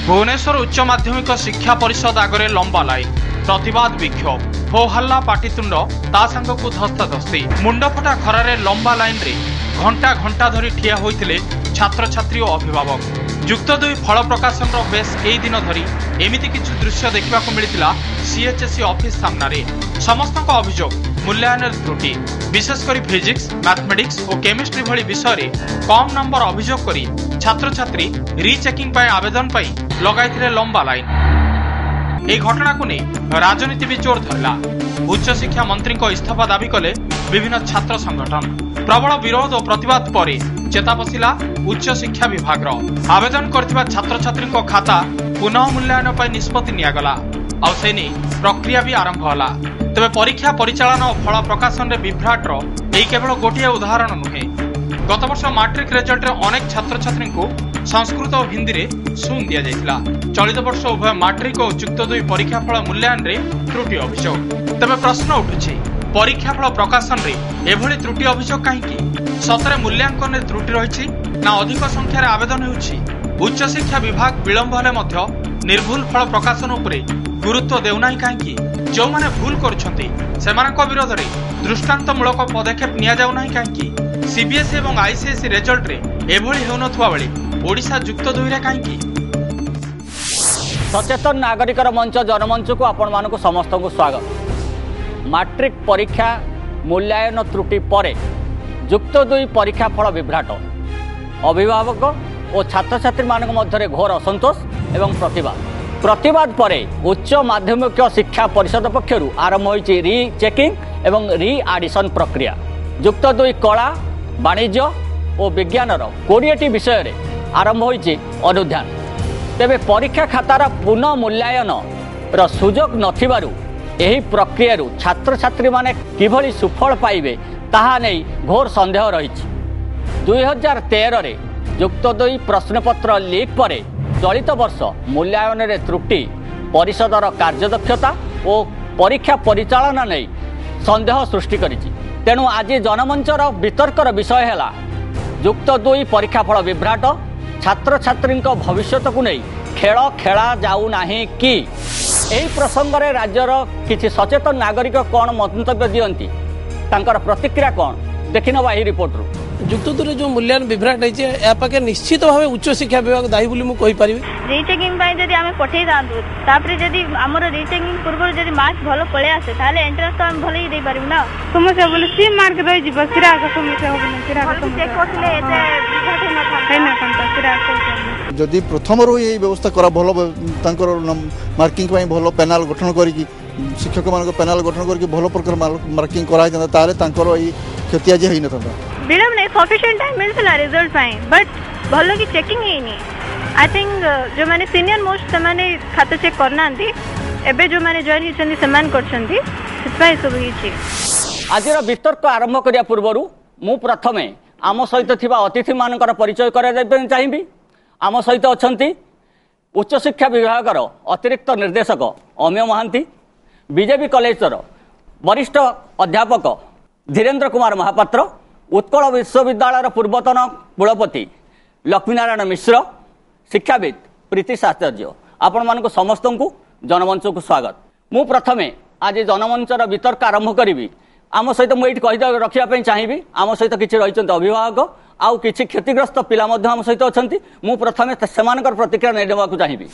भुवनेश्वर उच्च माध्यमिक शिक्षा परिषद आगे लंबा लाइन प्रतिवाद विक्षोभ हो हल्ला पाटितुंड ता सांगकु धस्ताधस्ती मुंडफटा खरारे लंबा लाइन रे घंटा घंटा धरी ठिया होइतिले छात्र छात्री और अभिभावक जुक्त दुई फल प्रकाशन बेस कई दिन धरी एमिति किछु दृश्य देखा मिलता सीएचएससी ऑफिस सामने समस्त अभियोग मूल्यांकन त्रुटि विशेषकर फिजिक्स मैथमेटिक्स और केमिस्ट्री भली विषय कम नंबर अभियोग करी छात्र छात्री रिचेकिंग आवेदन लगाई लंबा लाइन। এই ঘটনাକୁ নেই রাজনীতি भी जोर धरला। उच्च शिक्षा मंत्री को इस्तीफा दाबी कले विभिन्न छात्र संगठन प्रबल विरोध और प्रतिवाद पर चेता बसिला उच्च शिक्षा विभाग आवेदन करथिबा छात्र छात्री खाता पुनः मूल्यांकन पर निष्पत्ति नियागला और से प्रक्रिया भी आरंभ होला। तबे परीक्षा परिचालन और फल प्रकाशन में विभ्राटर यही केवल गोटे उदाहरण नुहे। गत वर्ष मैट्रिक रिजल्ट अनेक छात्र छात्री को संस्कृत और हिंदी में शून्य दिया जायतिला। चलित वर्ष उभय मैट्रिक और युक्त दुई परीक्षा फल मूल्यांकन में त्रुटि अभियोग। तबे प्रश्न उठुछि परीक्षा फल प्रकाशन में एभली त्रुटि अभियोग कहीं सतरे मूल्यांकन में त्रुटि रही ना अधिक संख्यार आवेदन होउछि। उच्च शिक्षा विभाग विलंब हेले मध्य निर्भुल फल प्रकाशन उपरे गुरुत्व देउनाही कहीं जो माने भूल करुछंती सेमानक विरोध में दृष्टांतमूलक पदक्षेप निया जाउ नाही कहीं सीबीएसई और आईसीएसई रिजल्ट रे एभली हेउनथुवा बेले ओडिशा युक्त दुई रे कहीं। सचेतन नागरिक मंच जनमंच को आपण मानक समस्त को स्वागत। मैट्रिक परीक्षा मूल्यांकन त्रुटि पर युक्त दुई परीक्षा फल विभ्राट अभिभावक और छात्र छात्री मानक मध्य घोर असंतोष एवं प्रतिवाद पर उच्च माध्यमिक शिक्षा परिषद पक्षर आरंभ होइछि रीचेकिंग एवं रीआडिशन प्रक्रिया। युक्त दुई कला वाणिज्य और विज्ञान 20टी विषय रे आरंभ होइछि अनुध्यान। तेबे परीक्षा खातार पुनः मूल्यांकन सुजोग नथिबारु एही प्रक्रिया छात्र छात्री माने किभली सुफल पाइबे ताहा नहीं घोर संदेह रहिछि। 2013 रे युक्त दुई प्रश्नपत्र लीक पर चलित वर्ष मूल्यांकन रे त्रुटि परिषदर कार्यदक्षता और परीक्षा परिचालन नहीं संदेह सृष्टि करिछि। तेणु आज जनमंचर वितर्कर विषय है युक्त दुई परीक्षा फल विभ्राट छात्र छात्री भविष्य को नहीं खेल खेला जाऊ नाही कि एही प्रसंग रे राज्यर किछि सचेतन नागरिक कौन मंतव्य दियंती तांकर प्रतिक्रिया कौन देखि नबा एही रिपोर्ट रू। युक्त दुई जो मूल्यांकन विभ्राट है या पाखे निश्चित भाव उच्च शिक्षा विभाग दायी बोली मु कहि परिबे। रीचेकिंग पई जदी आमे पठेई दांतु तापरे जदी हमर रीचेकिंग पूर्व जदी मार्क्स भलो पळे आसे ताले एंट्रेंस तो हम भलो ही दे पारिबु ना। समस्या बोले सी मार्क रहि जिबा सिरा का समस्या होबे सिरा का चेक करले एते विभ्राट न था ना कंता सिरा का जदी प्रथम रो एही व्यवस्था करा भलो तांकर मार्किंग पई भलो पैनल गठन करी कि शिक्षक मान पैनल गठन करके भल प्रकार मार्किंग कराई ताले तांकर एही क्षति आज होई नथंदा। विलंब नहीं सफिशिएंट टाइम मिलता रिजल्ट पाई बट भलो की चेकिंग ही नहीं। आई थिंक जो माने सीनियर मोस्ट से माने खाता चेक करना एबे जो माने जॉइन हिचंदी समान करछंदी सिपाई सब हिची। आजिर वितर्क आरंभ करिया पूर्वरु मु प्रथमे आम सहित थिबा अतिथि मानकर परिचय कराइबे चाहिबी। आम सहित अछंती उच्च शिक्षा विभागर अतिरिक्त निर्देशक अम्य महांती, बीजेपी कॉलेजर वरिष्ठ अध्यापक धीरेन्द्र कुमार महापात्र, उत्कल विश्वविद्यालय पूर्वतन कुलपति लक्ष्मीनारायण मिश्र, शिक्षाविद प्रीतिश आचार्य आपण मान समस्त को जनमंच को स्वागत। मु प्रथमे आज जनमंचर वितर्क आरंभ करी। आम सहित मुझे कही रखापी चाहिए आम सहित किसी रही अभिभावक आउ किसी क्षतिग्रस्त पिला आम सहित अच्छा मु प्रथमे सेमानकर प्रतिक्रिया नेबा चाहिए।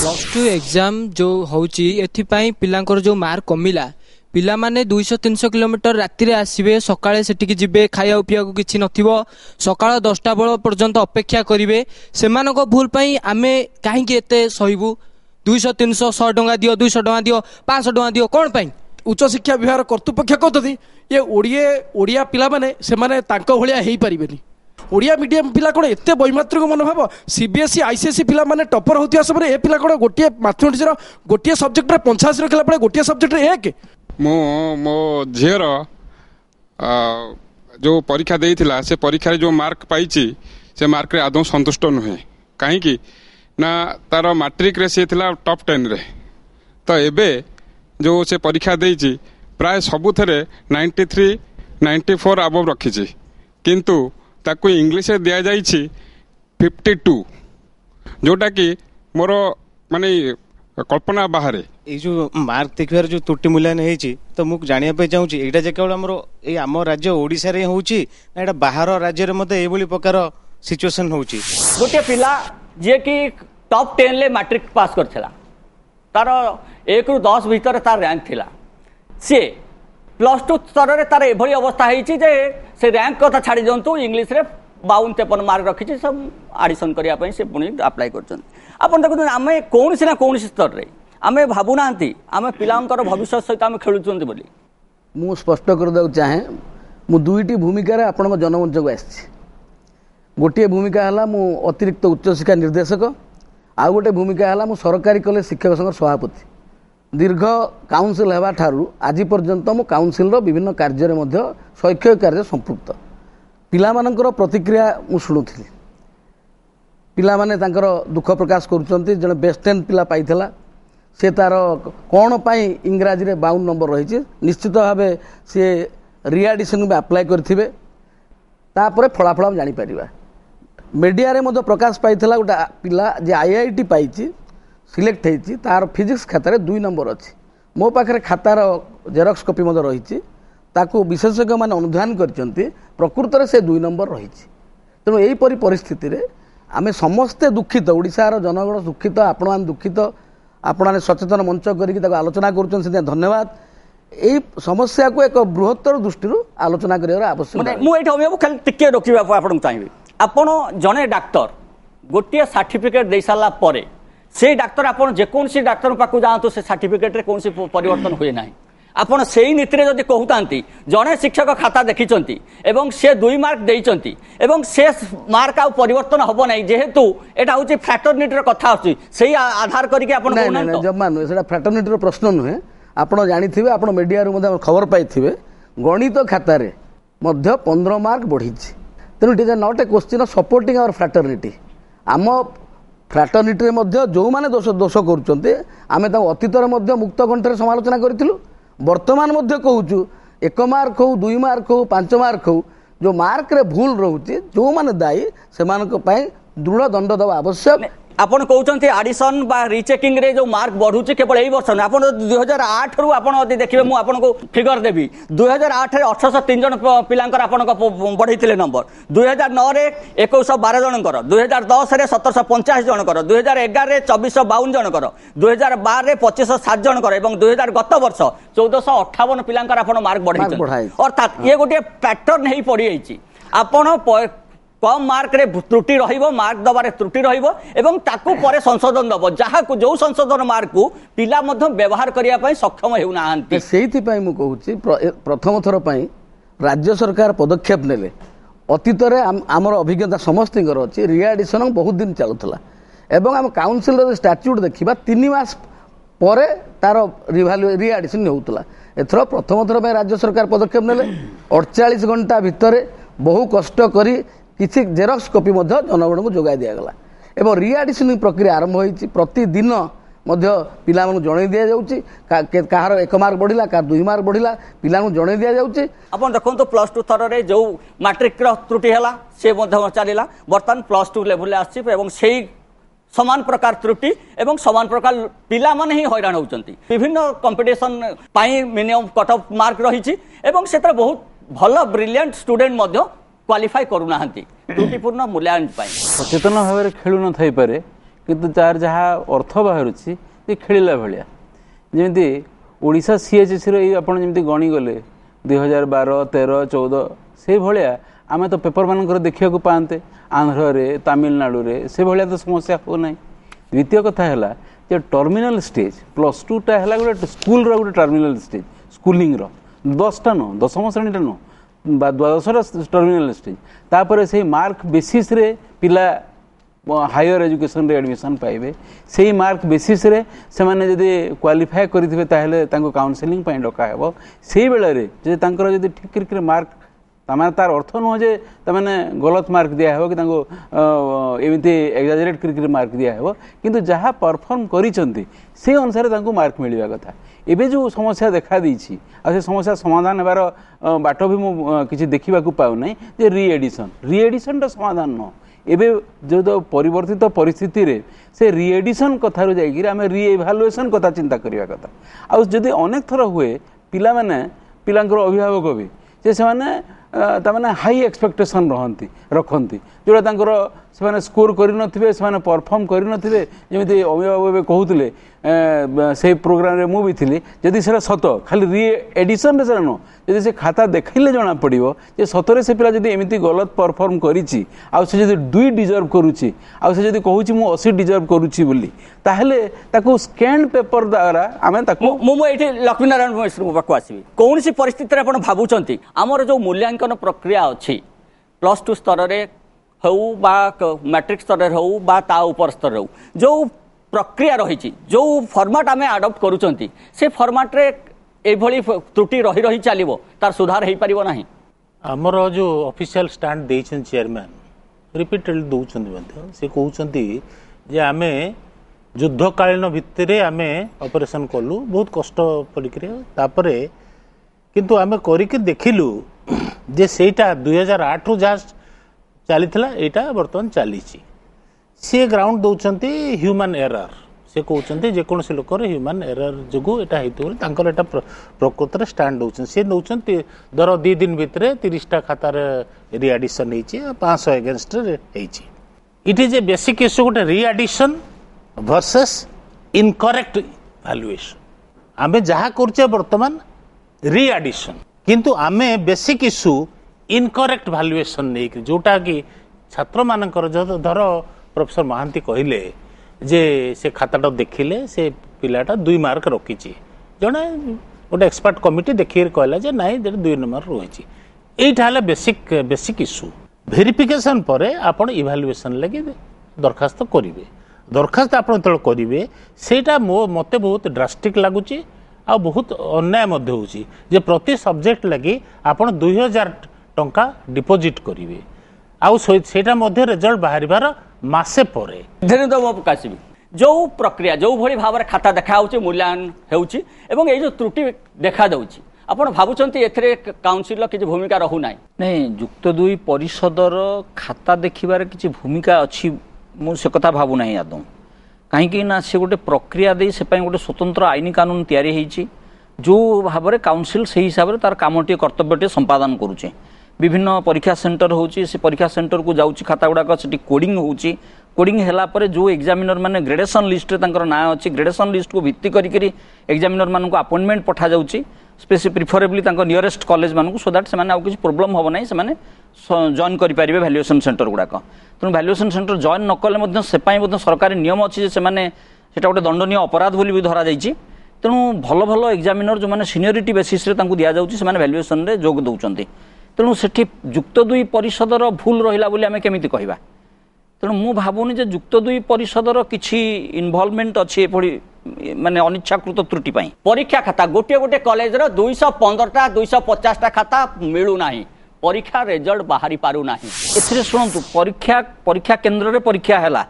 +2 एग्जाम जो होची एथिपाई पिलांकर जो मार्क कमिला पिला माने 200-300 किलोमीटर राति रे आसीबे सकाळे सेटिकी जिबे खाया उपिया को किछि नथिबो सकाळ 10टा बेल पर्यंत अपेक्षा करिवे सेमानक भूल पई आमे काहे के एते सहिबु 200-300 100 टंका दियो 200 टंका दियो 500 टंका दियो कोन पई। उच्च शिक्षा विभाग कर्तृपक्ष कहते ये ओडिया पिला माने से माने तांको भलिया हेई परिबेनी। ओडिया मीडियम पिला कोन एते वैमात्रिक मनोभाव सीबीएसई आईसीएसई पिला माने टॉपर होतिया समय ए पिला कोन गोटिए मैथमेटिक्स रो गोटिए सब्जेक्ट रे 85 रखला पड़े गोटिए सब्जेक्ट रे 1 मो झीर जो परीक्षा देइथिला से परीक्षा जो मार्क पाइछि से मार्क रे आदौ संतुष्ट नुहे कहीं ना तार मैट्रिक रे से थिला टॉप 10 रे तो एबे जो से परीक्षा देइछि प्राय सबुथरे 93 94 अबव रखिछि किंतु ताकू इंग्लिश रे दिया जाइछि 52 जोटा कि मोर ମାନେ कल्पना बाहर ये जो मार्क देखिबार जो त्रुटि मूल्यांकन होती तो मुझे जानवाई चाहूँगी यहाँ जे केवल आम राज्य ओडिशा रे होची ना एटा बाहर राज्य रे मते एभली प्रकार सिचुएशन होची। गोटे पिला जे कि टॉप 10 ले मैट्रिक पास करथिला तार 1 रु 10 भीतर तार रैंक थिला सी +2 स्तर रे तार एभली अवस्था होईची जे से रैंक कथा छाड़ी जंतु इंग्लिश रे 52-53 मार्क रखी सब आडिशन करिया पई से पुणी अप्लाई करछन। आपण देखु आमे कोनसी ना कोनसी स्तर रे आमे भाबु नांती आमे पिलांकर भविष्य सहित आमे खेलुचंती बोली मु स्पष्ट कर दउ चाहे मु दुईटी भूमिका रे आपन जनमंच को आछि। गोटे भूमिका हला मु अतिरिक्त उच्च शिक्षा निर्देशक आ गोटे भूमिका हला मु सरकारी कॉलेज शिक्षक संघ सभापति दीर्घ काउंसिल हेबा ठारू आज पर्यंत मु काउंसिल रो विभिन्न कार्य रे मध्य शैक्षिक कार्य संपृक्त पिला मानकर प्रतिक्रिया मु शुणुथिली पिला माने तांकर दुख प्रकाश करूचंती जने बेस्ट 10 पिला पाइथला से तार कौन पाई इंग्राजी रे 52 नंबर रही निश्चित भाव सी रिएडिशन में अप्लाई करेंगे तापर फलाफल हम जापर मीडिया रे मध्य प्रकाश पाई गोटे पिला जे IIT पाई सिलेक्ट होती तार फिजिक्स खातार 2 नंबर अच्छी मो पाखे खातार जेरक्स कॉपी रही विशेषज्ञ मैंने अनुधान कर प्रकृत से 2 नंबर रही तेणु यहीपरी परिस्थिति रे आमे समस्ते दुखित ओडिशार जनगण दुखित आपण मैंने दुखित आपण सचेतन मंच करके आलोचना कर धन्यवाद। यही समस्या को एक बृहत्तर दृष्टि आलोचना कर मुझे रोकवा आपको चाहिए आपण जड़े डाक्तर गोटे सर्टिफिकेट दे सारा पर से डाक्तर आप जेकोसी डाक्तर पाक जातु से सर्टिफिकेट कौन परिवर्तन हुए ना आपण से नीति में जदि कहते जड़े शिक्षक खाता देखी से 2 मार्क देती से मार्क आ परिवर्तन हम ना जेहेतु यहाँ हूँ फ्राटर्निटी कथा से आधार करके जमा नुहे से फ्राटर्निटी प्रश्न नुहे आपड़ जानी आप मीडिया खबर पाई गणित खातार 15 मार्क बढ़ी तेणु it is not a question supporting our fraternity आम फ्राटर्निटी जो मैंने दोष करें अतीत मुक्त कंठे समालोचना करूँ वर्तमान कहूँ 1 मार्क हो 2 मार्क हो 5 मार्क हो जो मार्क रे भूल रोचे जो माने दायी से दृढ़ दंड दवा आवश्यक। आपण कहते आडिशन बा रिचेकिंग रे जो मार्क बढ़ुची केवल यही वर्ष आप 2008 रु आप देखिए मुझे आपको फिगर देवी 2008 रे 803 जन पिलांकर आपण बढ़ई नंबर 2009 रे 2112 जनकर 2010 रे 1750 जनकर 2011 रे 2452 जनकर 2012 रे 2507 जनकर एवं 2000 गत वर्ष 1458 पिलांकर आपण मार्क बढ़ई अर्थात ये गोटे पैटर्न ही पड़ी जाइए आपण कम मार्क रे त्रुटि रहिबो मार्क दबारे त्रुटि रहिबो एवं ताकू परे संशोधन दबो जहा को जो संशोधन मार्क को पिला मध्य व्यवहार करिया पई सक्षम हेउ नाहंती सेहिति पई मु कहूची प्रथम थर पई राज्य सरकार पदक्षेप नेले अतीत रे हमर अभिज्ञता समस्तिंगर अछि रिएडिशन बहुत दिन चलुतला एवं हम काउंसिल रो स्टैट्यूट देखिबा 3 मास परे तार रिएडिशन होउतला एथरो प्रथम थर पई राज्य सरकार पदक्षेप नेले 48 घंटा भितरे बहु कष्ट करी किसी जेरक्स कॉपी जनगण को जोगाई दिगला एवं रिएडिशन प्रक्रिया आरंभ होती प्रतिदिन पिला जन दि जाऊँगी कହାର 1 मार्क बढ़ला कह 2 मार्क बढ़ला पिला जन दि जाऊँगी आप देखो +2 स्तर में जो मैट्रिक त्रुटि है से चलला बर्तमान +2 लेवल आसी समान प्रकार त्रुटि एवं समान प्रकार पिला माने ही हैरान होउचंती विभिन्न कंपटीशन पाई मिनिमम कट ऑफ मार्क रही बहुत भल ब्रिलियंट स्टूडेंट क्वालिफाई करूना त्रुटिपूर्ण मूल्यांकन सचेतन भाव में खेलु न थई पारे किंतु तार जहाँ अर्थ बाहर खेला भाया जमी ओडिशा CHS रही गणी गले 2012, 13, 14 से भाया आम तो पेपर मानक देखा पाते आंध्र रे तमिलनाडु रे से भाया तो समस्या हो ना। द्वितीय कथा है टर्मिनाल स्टेज +2 टा है गोटे स्कूल गोटे टर्मिनाल स्टेज स्कूलिंग 10टा न 10म श्रेणी न बा 12 टर्मिनाल स्टेज तापर से मार्क बेसिस रे पिला हायर एजुकेशन रे एडमिशन पाइबे से मार्क बेसिस रे से माने जदि क्वालिफाई करिथिबे ताहेले तांको काउंसलिंग पई डका हेबो सेही बेले रे जे तांकर जदि ठीक करके मार्क तमाने तार अर्थ न जे तमाने गलत मार्क दिया हेबो कि तांको एमिति एग्जाजरेट करके मार्क दिया हेबो किंतु जहा परफॉर्म करिसंती से अनुसार तांको मार्क मिलिबा कथा। एबे जो समस्या देखा दीची आ से समस्या समाधान हेबार बाट भी मु किछि देखिबा को पाउ नै जे रिएडिशन टा समाधान न एबे जो परिवर्तित परिस्थिति रे से रिएडिशन कथार जाइए आम रिएभालुएसन कथा चिंता करवा कथा आउ जदि अनेक थर हुए पिला माने पिलांकर अभिभावक भी से माने हाई एक्सपेक्टेशन रखती जोड़ा तांकर से स्कोर करनथिबे से परफॉर्म करनथिबे जेमिति अभिभावक कहूले से प्रोग्राम रे मु भी थी जदि से सत खाली री एडिशन रे न जदि से खाता देखले जना पड़िबो जे सतरे से पिला जदि एमिति गलत परफॉर्म करिछि आ से जदि 2 डिजर्व करूछि आ से जदि कहूछि मु 80 डिजर्व करूछि बोली ताहले ताको स्कैन पेपर द्वारा आमे ताको मु एठी लक्ष्मीनारायण मिश्र पाखु आसीबी कोनसी परिस्थिति रे आपण भाबुचंती हमर जो मूल्यांकन प्रक्रिया अछि +2 स्तर रे हऊ बा मैट्रिक स्तर रे हऊ बा ता ऊपर स्तर रे जो प्रक्रिया रही जो फॉर्मेट आम आडप्ट करुँच से फॉर्मेट रे एभली त्रुटि रही रही चलो तार सुधार हो पार ना आमर जो ऑफिशियल स्टैंड देइछन चेयरमैन रिपीटेड दौरान से कहते जे आम युद्धकालीन भित्तिरे आम ऑपरेशन कलु बहुत कष्ट पड़े किंतु आम करके देखिलु जे सेटा 2008 रु जहाँ चली यहाँ बर्तमान चली सी ग्राउंड दौरान ह्यूमन एरर से कहते जेकोसी लोक ह्यूमन एरर जो यहाँ होता प्रकृत में स्टाण्ड दौरान सी नौ धर 2 दिन भितर 30टा खातार रिएडिशन हो 500 against it is a basic issue गोटे रिएडिशन वर्सेस इनकरेक्ट वैल्यूएशन आमे जहाँ करछे बर्तमान रिएडिशन किंतु आमे बेसिक इश्यू इनकरेक्ट वैल्यूएशन नहीं जोटा कि छात्र मानकर धर प्रोफेसर महांती कहले जे से खाताटा देखिले से पिलाटा 2 मार्क रखी जड़े गोटे एक्सपर्ट कमिटी देखिए कहला जे नाई 2 नंबर रही यही बेसिक इश्यू वेरिफिकेशन पर आपण इभालुएसन लगे दरखास्त करेंगे दरखास्त आप करेंगे सेटा मते बहुत ड्रास्टिक लगुच आ बहुत अन्याय होची जे प्रति सब्जेक्ट लगी आपण 2000 टंका डिपोजिट करेंगे आउ सेटा मध्य रिजल्ट बाहर मासे परे धीरेन्द्र बाबू काशिबी जो प्रक्रिया जो भली भाव खाता देखा मूल्यांकन होउची एवं ये जो त्रुटि देखा दउची आपण भाबुचंती एथरे काउंसिल किछि भूमिका रहू नाही नहीं युक्त 2 परिषदर खाता देखिबार किछि भूमिका अछि मु से कथा भाबु नाही आदौ कहीं ना से गोटे प्रक्रिया दे से गोटे स्वतंत्र आईन कानून तैयारी होती जो भाव में काउंसिल से हिसाब से तार कामटी कर्तव्यटे संपादन करुचे विभिन्न परीक्षा सेंटर होची से परीक्षा सेंटर को जाऊँगी खाता गुड़ाक से कोडिंग होची कोडिंग हैला परे जो एग्जामिनर माने ग्रेडेशन लिस्ट रे ना अच्छी ग्रेडेशन लिस्ट को भित्ति करी एग्जामिनर मान को अपॉइंटमेंट पठा जाउची प्रिफरेबली नियरेस्ट कॉलेज मान सो दैट से किसी प्रोब्लेम हम ना से जॉइन करेंगे वैल्यूएशन सेंटर गुड़ाक तेणु वैल्यूएशन सेंटर जॉइन न कले से सरकारी नियम अच्छी से गोटे दंडनीय अपराध बोली भी धरा जाइए तेणु भल भल एग्जामिनर जो मैंने सीनियरिटी बेसिस रे दि जाऊँगी से वैल्यूएशन रे जोग दौरान तेणु सेठी युक्त 2 परिषदर भूल रहिला बोली आमे केमिति कहबा तेणु मु भाबुनी जे युक्त 2 परिषदर किछि इन्वॉल्वमेंट अछि एपडी माने अनिच्छाकृत त्रुटि पई परीक्षा खाता गोटे गोटे कॉलेज रो 215टा 250टा खाता मिलु नाही परीक्षा रिजल्ट बाहरी पारु नाही एथिरे सुनंतु परीक्षा केंद्र रे परीक्षा हैला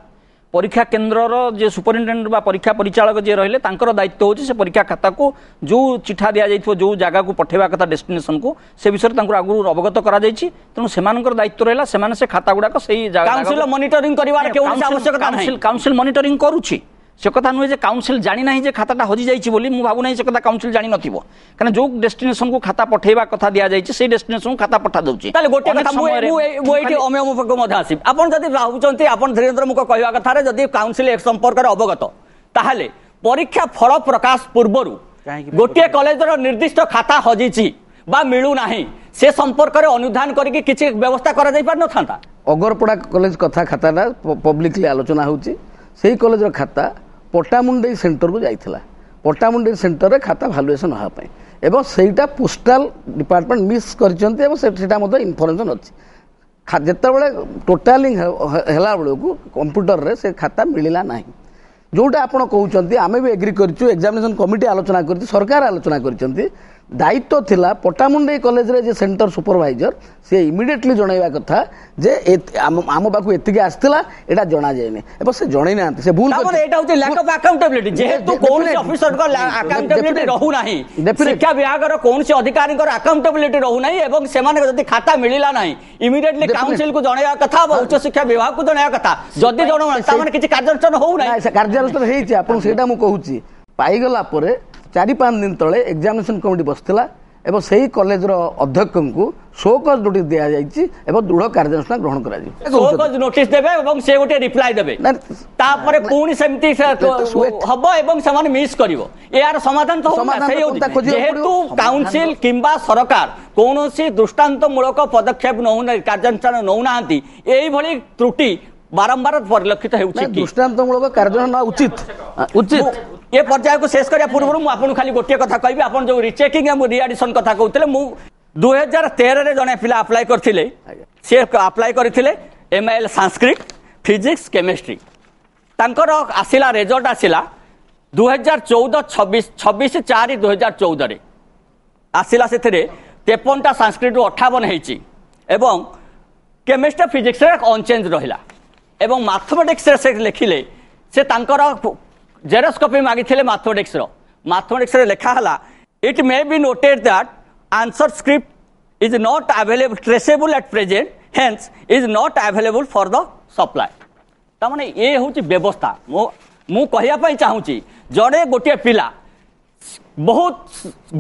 परीक्षा केन्द्र जे सुपरिटेडेंट बा परीक्षा परिचालक जे रहिले तांकर दायित्व होची से परीक्षा खाता को जो चिठा दिया जाइथो जो जगह को पठेबा कथा डेस्टिनेशन को से विषय तांकर आगु अवगत करा जाइछि तेणु सेमानकर दायित्व रहला सेमाने से खाता गुडा को सही जगह काउंसिल मॉनिटरिंग करिवार केउनी आवश्यकता नाही काउंसिल मॉनिटरिंग करूछि से कथा नुहे जे काउंसिल जानी नाही जे खाताटा हजि जाइछि बोली मु भाबु नाही से कथा काउंसिल जानी नथिबो कारण जो डेस्टिनेशन को खाता पठेबा कथा दिया जाइछि से डेस्टिनेशन को खाता पठा दउछि ताले गोटे कथा मु एठी अमेमुख को मधा आसी आपण जदी भाबुचंती आपण धीरेन्द्र मुख कहवा कथा रे जदी काउंसिल एक संपर्क रे अवगत ताहाले परीक्षा फल प्रकाश पूर्वरु गोटे कॉलेज रो निर्दिष्ट खाता हजिछि बा मिलु नाही से संपर्क रे अनुधान करिके किछि व्यवस्था करा जाई पार न थांता अगरपड़ा कॉलेज कथा खाताटा पब्लिकली आलोचना होछि सेही कॉलेज रो खाता पट्टामुंडई सेंटर को जाइथिला पट्टामुंडई सेंटर रे खाता वैल्यूएशन होआ पई एवं सेटा पोस्टल डिपार्टमेंट मिस करचंती एवं सेटा मते इन्फॉर्मेशन अछि जेतेबेले टोटालिंग हैला बेले को कंप्यूटर रे से खाता मिलिला नाही जोटा आपण कहउचंती आमे भी एग्री करछु एग्जामिनेशन कमिटी आलोचना करछि सरकार आलोचना करचंती दायित्व थिला पटामुंडई कॉलेज रे जे सेंटर सुपरवाइजर से इमिडिएटली जणाइबा कथा जे आम पाखु एतिके आस्थिला एटा जणा जायने एबो से जणै ना से भूल तापर एटा होते लैक ऑफ अकाउंटेबिलिटी जेहेतु कोन से ऑफिसर को अकाउंटेबिलिटी रहू नाही शिक्षा विभाग रो कोन से अधिकारी को अकाउंटेबिलिटी रहू नाही एवं से माने जदी खाता मिलिला नाही इमिडिएटली काउंसिल को जणाइबा कथा उच्च शिक्षा विभाग को जणाइबा कथा जदी जणो ता माने किछि कार्यानुष्ठान होउ नाही कार्यानुष्ठान हेछि आपन सेटा मु कहूची पाइगला परे 4-5 दिन तले एग्जामिनेशन कमिटी बसथिला एवं सही कॉलेज रो अध्यक्ष को शोकज नोटिस दिया जाइछि एवं दृढ़ कार्यानुष्ठान ग्रहण करा जाय शोकज नोटिस देबे एवं से गोटे रिप्लाई देबे तापरे पूर्ण सेमती हबो एवं समान मिस करिवो यार समाधान तो जेहेतु काउंसिल किंबा सरकार कोनोसी दृष्टांतमूलक पदक्षेप नहुना कार्यानुष्ठान नहुनांती एई भली त्रुटि बारंबार परिलक्षित हेउछि कि दृष्टांतमूलक कार्यानुष्ठान उचित ये पर्याय को शेष करिया पूर्व मु आपन खाली गोटे कथा कहबी आपन जो रिचेकिंग एवं रिएडिशन कथा कहउतले मु 2013 रे जने पिला अप्लाई करथिले से अप्लाई करथिले एमएल संस्कृत फिजिक्स केमिस्ट्री तांकर आसिला रिजल्ट आसिला 2014-26-4-2014 रे आसिला सेथरे 53टा संस्कृत 58 हेची एवं केमिस्ट्री फिजिक्स रे अनचेंज रहिला एवं मैथमेटिक्स रे से लिखिले से तांकर जेरक्स कॉपी मागी मैथमेटिक्स रे लिखा हला it may be noted that answer script is not available traceable at present hence is not available for the supply तामाने ये होची व्यवस्था मु कहिया पई चाहूची जड़े गोटे पिला बहुत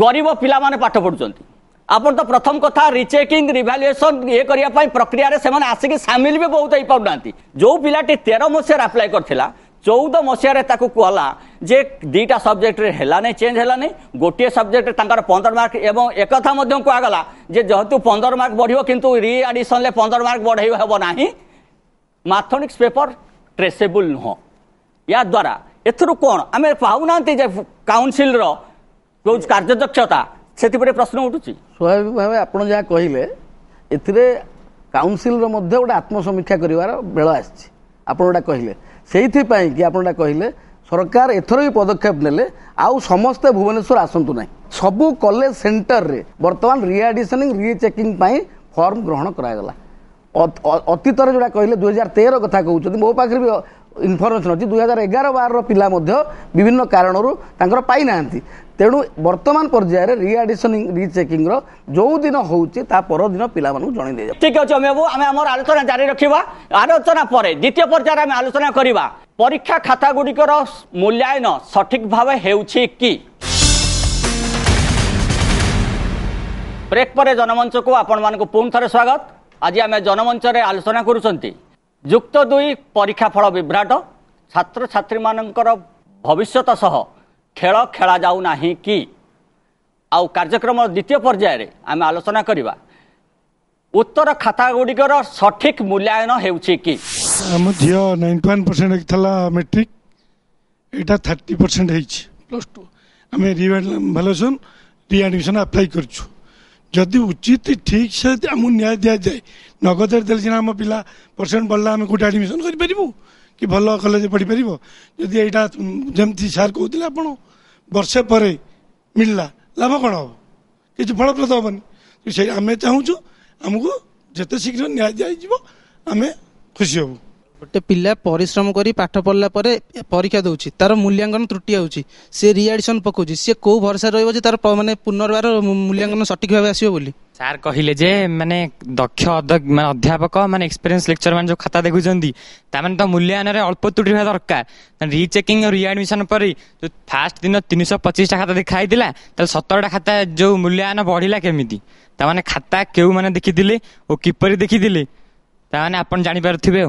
गरीब पिला माने पाठ पढुचंती आपन तो प्रथम कथा रिचेकिंग रिवैल्यूएशन ये करिया पई प्रक्रिया रे सेमान आसिक शामिल भी बहुत होई पाउनांती जो पिलाटी 13 मसिया अप्लाई करथिला 14 मसिया कहला जे 2टा सब्जेक्ट रे हेला नहीं चेंज हेला नहीं गोटे सब्जेक्ट 15 मार्क एवं एक कथा कहगला जे जेहेतु 15 मार्क बढ़ियो किंतु रीएडिशन ले 15 मार्क बढ़ाई हेबो नाही मैथमेटिक्स पेपर ट्रेसेबल नुह या द्वारा एथरु कोन आमे पाउनांती जे काउंसिल रो कार्यदक्षता सेति परे प्रश्न उठुची स्वाभाविक भाव आपण जहा कहिले एथिरे काउंसिल रो मध्ये गोटे आत्मसमीक्षा करिवार बेळ आछि आपण गोटा कहिले सेइथिपाई कि आपण कहिले सरकार एथर भी पदक्षेप नेले आउ समस्त भुवनेश्वर आसंतु ना सबू कॉलेज सेंटर रे वर्तमान रिएडिशनिंग रीचेकिंग फॉर्म ग्रहण करागला अतीतर जोड़ा कहले 2013 कथा कहउछथि मो पाखरे भी इनफॉरमेशन अछि 2011-12 पिला मध्य विभिन्न कारणरू तांकर पाई नांती तेणु वर्तमान पर्याय रे रिएडिशनिंग रीचेकिंग रो जो दिन होउछि ता पर दिन पिला मानु जणै दे ठीक अछि हम हमर आलोचना जारी रखिबा आलोचना परे द्वितीय पर्याय हम आलोचना करिबा परीक्षा खाता गुडिकर मूल्यांकन सठिक भावे हेउछि कि ब्रेक परे जनमंच को आपण मानको पुन थरे स्वागत आज आम जनमंच रे आलोचना करूछंती युक्त 2 परीक्षा फल विभ्राट छात्र छात्री मानकर भविष्यत सह खेल खेला जाऊ नाही कि आउ कार्यक्रम द्वितीय पर्याय रे आम आलोचना करिबा उत्तर खाता गुडिकर सठिक मूल्यांकन हेउछि कि हम झियो 91% थला मैट्रिक एटा 30% हेछि +2 आम रिवैल्यूएशन रीएडमिशन अप्लाई करछु जदि उचित ठीक से आम न्याय दि जाए नगद देले सिना आम पिला परसेंट बढ़ला आम कोटे एडमिशन कर परिबु कि भल कॉलेज पढ़ी पार जदि यहाँ जमती सार कहते आपण वर्षे पर मिलला लाभ कौन हम कि फलप्रद हेनी से आम चाहूँ आमको जिते शीघ्र न्याय दिज्व आम खुशी हूँ गोटे पिला परिश्रम करी पाठ पढ़ला परीक्षा दौर तार मूल्यांकन त्रुटि होची से रिएडिशन पकाउची सी को भरोसा रहिबो जे तार माने पुनर्बार मूल्यांकन सठिक भाव आसीबो बोली सार कहिले जे माने दक्ष अध्यापक माने एक्सपीरियंस लेक्चर मान जो खाता देखुचंदी ता माने तो मूल्यांकन रे अल्प त्रुटि होवा दरकार रीचेकिंग और रीएडमिशन पर जो फास्ट दिन 325 टा खाता देखाई दिला त 17 टा खाता जो मूल्यांकन बढ़िला केमिति ता माने खाता केउ माने देखिदिले ओ किपरि देखिदिले ता माने आपण जानि पारथिबे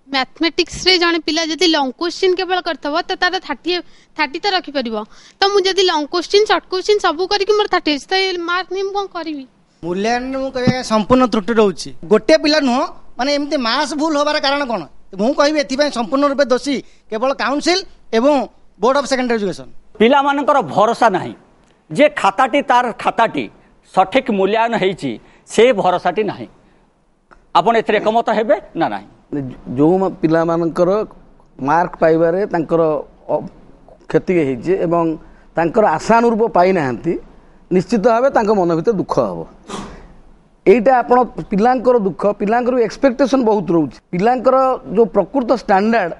मैथमेटिक्स रे जने पिला जदि लॉन्ग क्वेश्चन केवल करथबो त तार 30 त रखि परिबो त मु जदि लॉन्ग क्वेश्चन शॉर्ट क्वेश्चन सब करी कि मोर 30 त मार्क निम कोन करबी मूल्यांकन मु कहे संपूर्ण त्रुटि रहउची गोटे पिला न माने एमते मास भूल होबार कारण कोन मु कहबी एथि पय संपूर्ण रूपे दोषी केवल काउंसिल एवं बोर्ड ऑफ सेकेंडरी एजुकेशन पिला मानकर भरोसा नाही जे खाताटी तार खाताटी सठिक मूल्यांकन हेची से भरोसाटी नाही आपण एथरे एकमत हेबे ना नाही जो पिला मानकर मार्क पाइबारे तांकर क्षति होइछे एवं तांकर आशानुरूप पाई नाहंती निश्चित भाव मन भर दुख हम यहीटा आपण पिलांकर दुख पिलांकर एक्सपेक्टेशन बहुत रोचे पिलांकर जो प्रकृत स्टैंडर्ड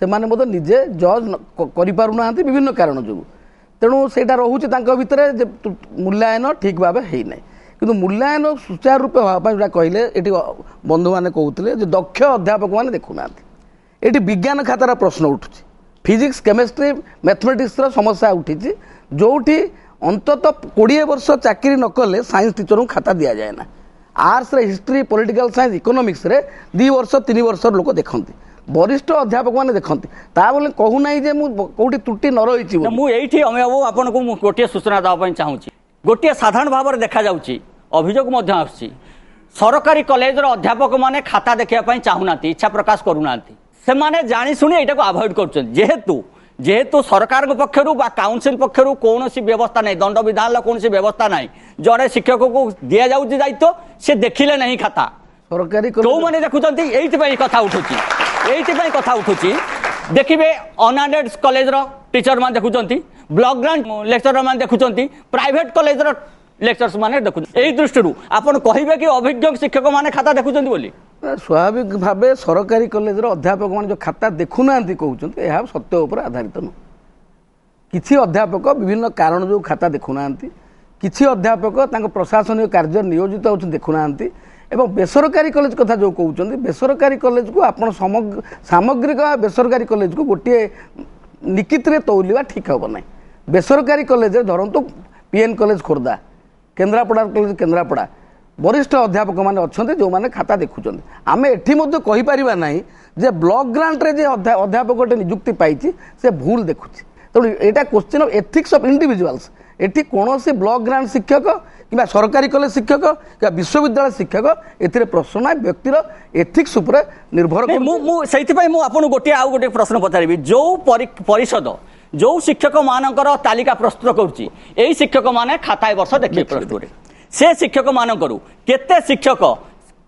से माने निजे जज करें विभिन्न कारण जो तेणु से रोचे भितर मूल्यांकन ठीक भाव है ना कि मूल्यांकन सुचारू रूपे हाँपाई जो कहले ये बंधु मैंने कहते दक्ष अध्यापक मैंने देखुना ये विज्ञान खातार प्रश्न उठू फिजिक्स केमिस्ट्री मैथमेटिक्स समस्या उठी जोटी अंतत 20 वर्ष चाकरी न कले साइंस टीचर को खाता दि जाए ना arts history political science economics रे 2 वर्ष 3 वर्ष लोक देखते वरिष्ठ अध्यापक मैंने देखते बोले कहूना जे कौटी त्रुटि न रही मुझे अमे बाबू आपको गोटे सूचना देवाई चाहूँगी गोटे साधारण भाव में देखा अभियोग आसी सरकारी कॉलेज अध्यापक मैंने खाता देखापी चाहूना इच्छा प्रकाश करूना से माने जानी शुणी यहाँ को अवॉइड कर जेहेतु सरकार पक्षर काउंसिल पक्षर कौन व्यवस्था नहीं दंड विधान कौन व्यवस्था ना जड़े शिक्षक को दि जाऊँगी दायित्व से देखिले नहीं खाता सरकारी जो मैंने देखुं ये कथा उठुची देखिए अनएडेड कॉलेज टीचर मैंने देखुं ब्लॉक ग्रांट लेक्चरर मैंने देखुं प्राइवेट कॉलेज लेक्चर्स मैंने देखुं यही दृष्टि आपड़ कहे कि अभिज्ञ शिक्षक मैंने खाता देखुं बोली स्वाभाविक भाव सरकारी कॉलेज अध्यापक मैंने जो खाता देखुना कहते यह सत्य उपर आधारित नुह किसी अध्यापक विभिन्न कारण जो खाता देखुना किसी अध्यापक प्रशासनिक कार्य नियोजित होती देखुना एवं बेसरकारी कॉलेज कथा जो कहते बेसरकारी कॉलेज को आप सामग्रिक बेसरकारी कॉलेज को गोटे निकित तौलिया ठीक हम ना बेसरकारी कॉलेज धरतु PN college Khordha Kendrapara college Kendrapara वरिष्ठ अध्यापक मैंने अच्छा जो मैंने खाता देखुं आम एटी कहीपर ना जे ब्लॉक ग्रांट रे अध्यापक गोटे नियुक्ति पाई से भूल देखुची तेणु यहाँ question of ethics of individuals eighty कौन ब्लॉक ग्रांट शिक्षक कि सरकारी कॉलेज शिक्षक कि विश्वविद्यालय शिक्षक ए प्रश्न ना व्यक्तिर एथिक्स उपर निर्भर आपको गोटे आउ गोटे प्रश्न पचारि जो परिषद जो शिक्षक मानकर तालिका प्रस्तुत करुच्ची शिक्षक माने खाता वर्ष देखिए प्लस 2 से शिक्षक मानकरू केते शिक्षक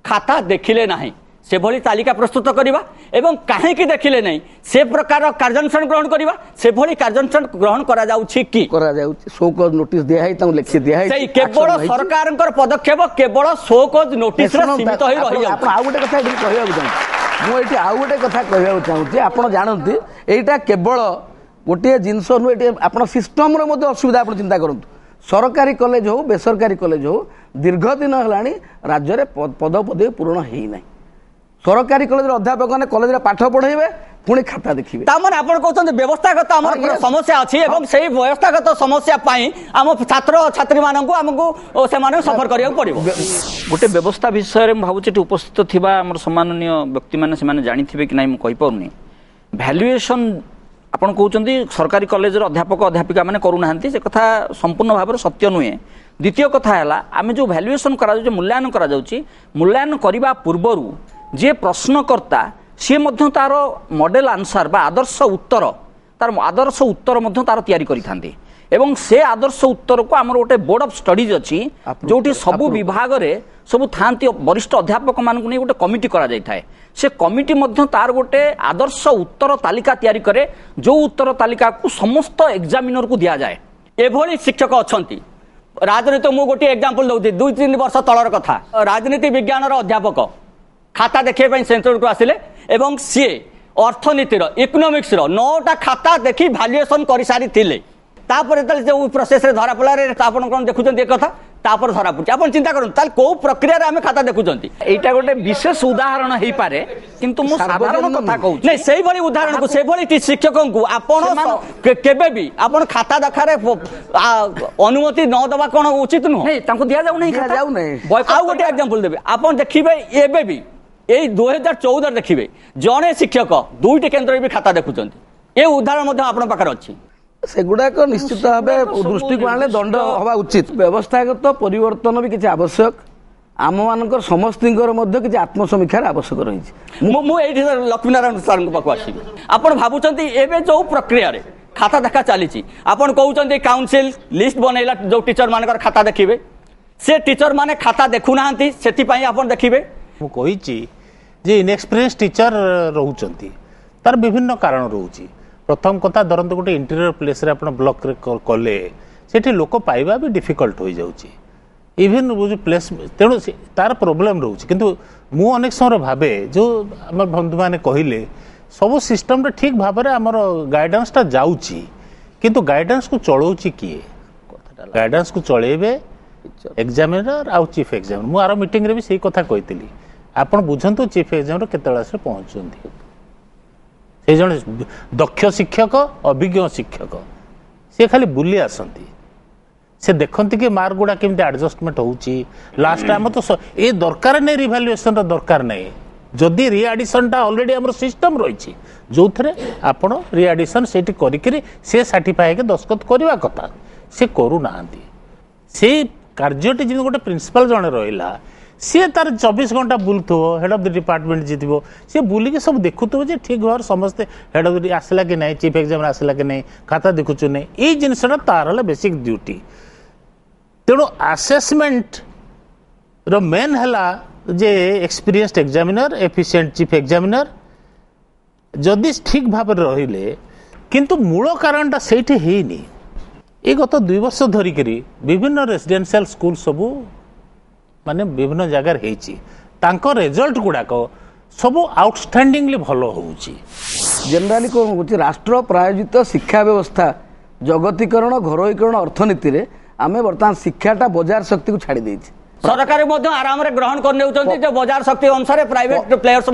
खाता देखिले नहीं से भली तालिका प्रस्तुत करवा एवं कहीं देखिले नहीं से प्रकार कार्यानुष्ठान ग्रहण करवा से भली कार्यानुष्ठान ग्रहण करा जाउछि कि करा जाउछि शोकज नोटिस दिया है ताऊ लिखि दिया है सही केवल सरकारनकर पदक्षेप केवल शोकज नोटिस रे सीमित होई रहि आपण आ गोटे कथा कहया चाहूँ मुझे आ गोटे कथा कहया चाहूँ आपण जानते एटा केवल गोटे जिनस नु आपण सिस्टम रो मध्ये असुविधा आपण चिंता करंतु सरकारी कॉलेज हो बेसरकारी कॉलेज हो दीर्घ दिन है राज्य में पद पदवी पूरण हो ना सरकारी कॉलेज अध्यापक ने कॉलेज पाठ पढ़ेबे पुणी खाता देखिए आप कहते व्यवस्थागत समस्या अच्छी से व्यवस्थागत समस्या आम छात्र छात्री मानू से सफर करा पड़ो गोटे व्यवस्था विषय में भावुँ उपस्थित थी सम्माननीय व्यक्ति मैंने जानी कि ना मुझे भैल्युएसन आपण कहते सरकारी कॉलेज अध्यापक अध्यापिका मैंने करूना से कथा संपूर्ण भाव सत्य नुहे द्वितीय कथा है आम जो भैल्युएसन करा मूल्यांकन करा मूल्यांकन करने पूर्वर जे प्रश्नकर्ता सी तार मॉडल आंसर बा आदर्श उत्तर तार आदर्श उत्तर तार तैयारी करिथांते एवं से आदर्श उत्तर को आमर गोटे बोर्ड ऑफ स्टडीज अच्छी जोटी सबु विभाग रे सब थांती वरिष्ठ अध्यापक मानक नहीं गोटे कमिटी करा जाय थाए से कमिटी मध्य तार गोटे आदर्श उत्तर तालिका तैयारी करे जो उत्तर तालिका को समस्त एग्जामिनर को दिया जाए एभली शिक्षक अछंती राजनीति मु गोटे एग्जांपल दउती 2-3 वर्ष तलर कथा राजनीति विज्ञान अध्यापक खाता देखिए सेंटर को आसिले एवं सी अर्थनीतिर इकोनॉमिक्स 9टा खाता देखी भैल्युएसन कर सारी जो प्रोसेस रे धरा पड़ा आप देखुं एक कथा तापर धरा पड़े आप चिंता करूँ कौ प्रक्रिया आम खाता देखुं यहाँ गोटे विशेष उदाहरण हो पारे किंतु मु साधारण कथा कहूँ नहीं से उदाहरण को से शिक्षक को केबे भी आप खाता देखार अनुमति न दबा कौन उचित नुह दि जाऊ आउ गोटे एग्जांपल देबे आप देखिए एबे भी यही 2014 देखिए जड़े शिक्षक 2टी केन्द्र भी खाता देखुं ये उदाहरण आप अच्छी सेगुड़ाक निश्चित भाव दृष्टि को आने दंड हवा उचित व्यवस्थागत परिवर्तन भी किसी आवश्यक आम मान समस्त किसी आत्मसमीक्षार आवश्यक रही लक्ष्मीनारायण सर पाक आसवि आप भावुं एवं जो प्रक्रिया खाता देखा चली आपड़ कहते काउंसिल लिस्ट बनैला जो टीचर मान खाता देखिए से टीचर माने खाता देखुना से देखिए मुझे इनएक्सपीरियंस टीचर रोचंती तार विभिन्न कारण रोची प्रथम कथा धरत गोटे इंटीरियर प्लेस रे आपण ब्लॉक रे कले सेठी लोक पाइबा भी डिफिकल्ट हो जाउची इवन जो प्लेस तेणु तार प्रोब्लेम रोचे किंतु मु अनेक समय भावे जो आम बंधु मैंने कहले सब सिस्टम ठीक भाव में आमर गाइडेंस टा जाउची किंतु गाइडेंस को चलाउची किए गाइडेंस को चलेबे एग्जामिनर आउ चीफ एग्जामिनर मु आर मीटिंग रे भी सही कथा कहितली आपण बुझंतु चीफ एग्जामिनर केतला से पहुंचुंती से जन दक्ष शिक्षक अभिज्ञ शिक्षक से खाली बुली आसंती से देखते कि मार्क गुड़ा केमती एडजस्टमेंट होउची लास्ट टाइम तो ये दरकार नहीं रिवैल्यूएशन दरकार नहीं जदि रिएडिशन टा ऑलरेडी हमर सिस्टम रही जो थे आपण रिएडिशन से करिकरी से सर्टिफाई के दस्खत करवा कथा से करू नांती से कार्यटी जी गोटे प्रिंसिपल जने रहिला सी तार 24 घंटा बुलथो हेड ऑफ द डिपार्टमेंट जी थो सी बुलिक सब देखुव जे ठीक भाव समस्ते हेड ऑफ द आसला कि नहीं चीफ एग्जामिनर आसला कि नहीं खाता देखुचु नहीं ये जिनसा तार बेसिक ड्यूटी तेणु आसेसमेंट रो मेन हला जे experienced examiner efficient chief examiner जदि ठीक भाव रहिले किंतु मूल कारणटा सेठी हेनी ये गत 2 वर्ष धरिकरी विभिन्न रेसिडेंशियल स्कूल सबू माने विभिन्न जगह तांको रिजल्ट गुड़ाक सब आउटस्टैंडिंगली भल होउची जनरली कौन होची राष्ट्र प्रायोजित शिक्षा व्यवस्था जगतीकरण घरोईकरण अर्थनीति रे आमे वर्तमान शिक्षाटा बाजार शक्ति को छाड़ी देछि सरकार आराम रे ग्रहण करने जो बाजार शक्ति अनुसार प्राइवेट प्लेयर्स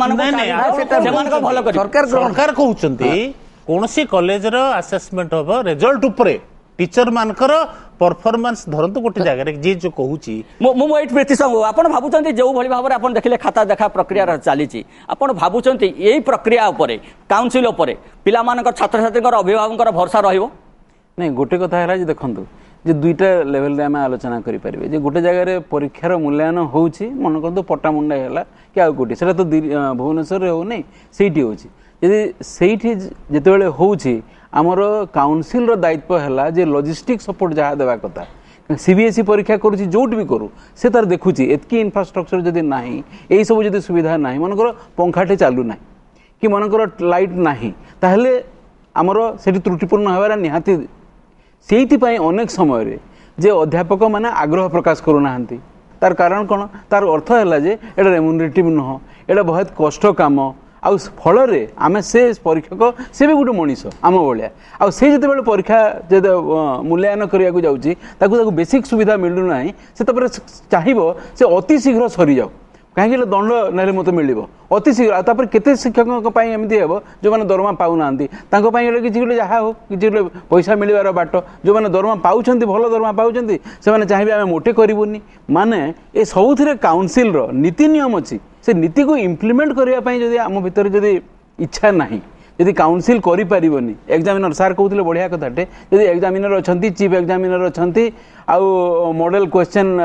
सरकार कहउचंती कोनसी कॉलेज रो असेसमेंट हो रिजल्ट ऊपर टीचर मानकर परफॉर्मेंस धरंतु गोटे जगह जी जो कहूची मु एट प्रीति संग आपण भाबुचंती जो भली भाबरे आपण देखिले खाता देखा प्रक्रिया चलीची आपण भाबुचंती एई प्रक्रिया ऊपर काउंसिल ऊपर पिला मानकर छात्र छात्रीकर अभिभावककर भरोसा रहिबो नहीं गोटे कथा है देखंतु जे दुईटा लेवल रे आमे आलोचना करि परिबे जे गोटे जगह रे परीक्षार मूल्यांकन होउची मन करतो पट्टामुंडा हैला कि आ गोटे सेटा तो भुवनेश्वर रे हो नै सेठी होउची यदि सेठी जेते बेले होउची आमर काउंसिल रो दायित्व है जे लॉजिस्टिक सपोर्ट जहाँ देवा कथा सीबीएसई परीक्षा करुँच जोट भी करू से तार देखुची एतकी इंफ्रास्ट्रक्चर जदि नाही यही सब जदि सुविधा नाही मनकर पंखाटे चालू ना कि मनकर लाइट नाही ताहले आमर सेठी त्रुटिपूर्ण होबार निहाती सेइथिपाई अनेक समय रे जे अध्यापक माने आग्रह प्रकाश करूना तार कारण कौन तार अर्थ है जे एटा रेम्युनरेटिव नुह एटा बहुत कष्ट काम आउ फल आमे से परीक्षक से भी गोटे मनीष आम भाया आउ से जिते परीक्षा मूल्यांकन करने जाऊँगी ताकू बेसिक सुविधा मिलूना से चाहिए से अति शीघ्र सरी जाऊ कहीं दंड ना मत मिल अति शीघ्र केते शिक्षकों एमती हे जो मैंने दरमा पाऊना किसी जहाँ हो किसी पैसा मिलवार बाट जो मैंने दरमा पाँच भल दरमा पाँच से चाहिए आम मोटे करूनी माने ये सबुथ काउंसिल नीति नियम अच्छी से नीति को इम्प्लीमेंट करने जदि आम भितर जदि इच्छा नहीं यदि काउंसिल करि पारिबोनी एग्जामिनर सार कहते बढ़िया कथाटे यदि एग्जामिनर अच्छा चीफ एग्जामिनर अच्छा आउ मॉडल क्वेश्चन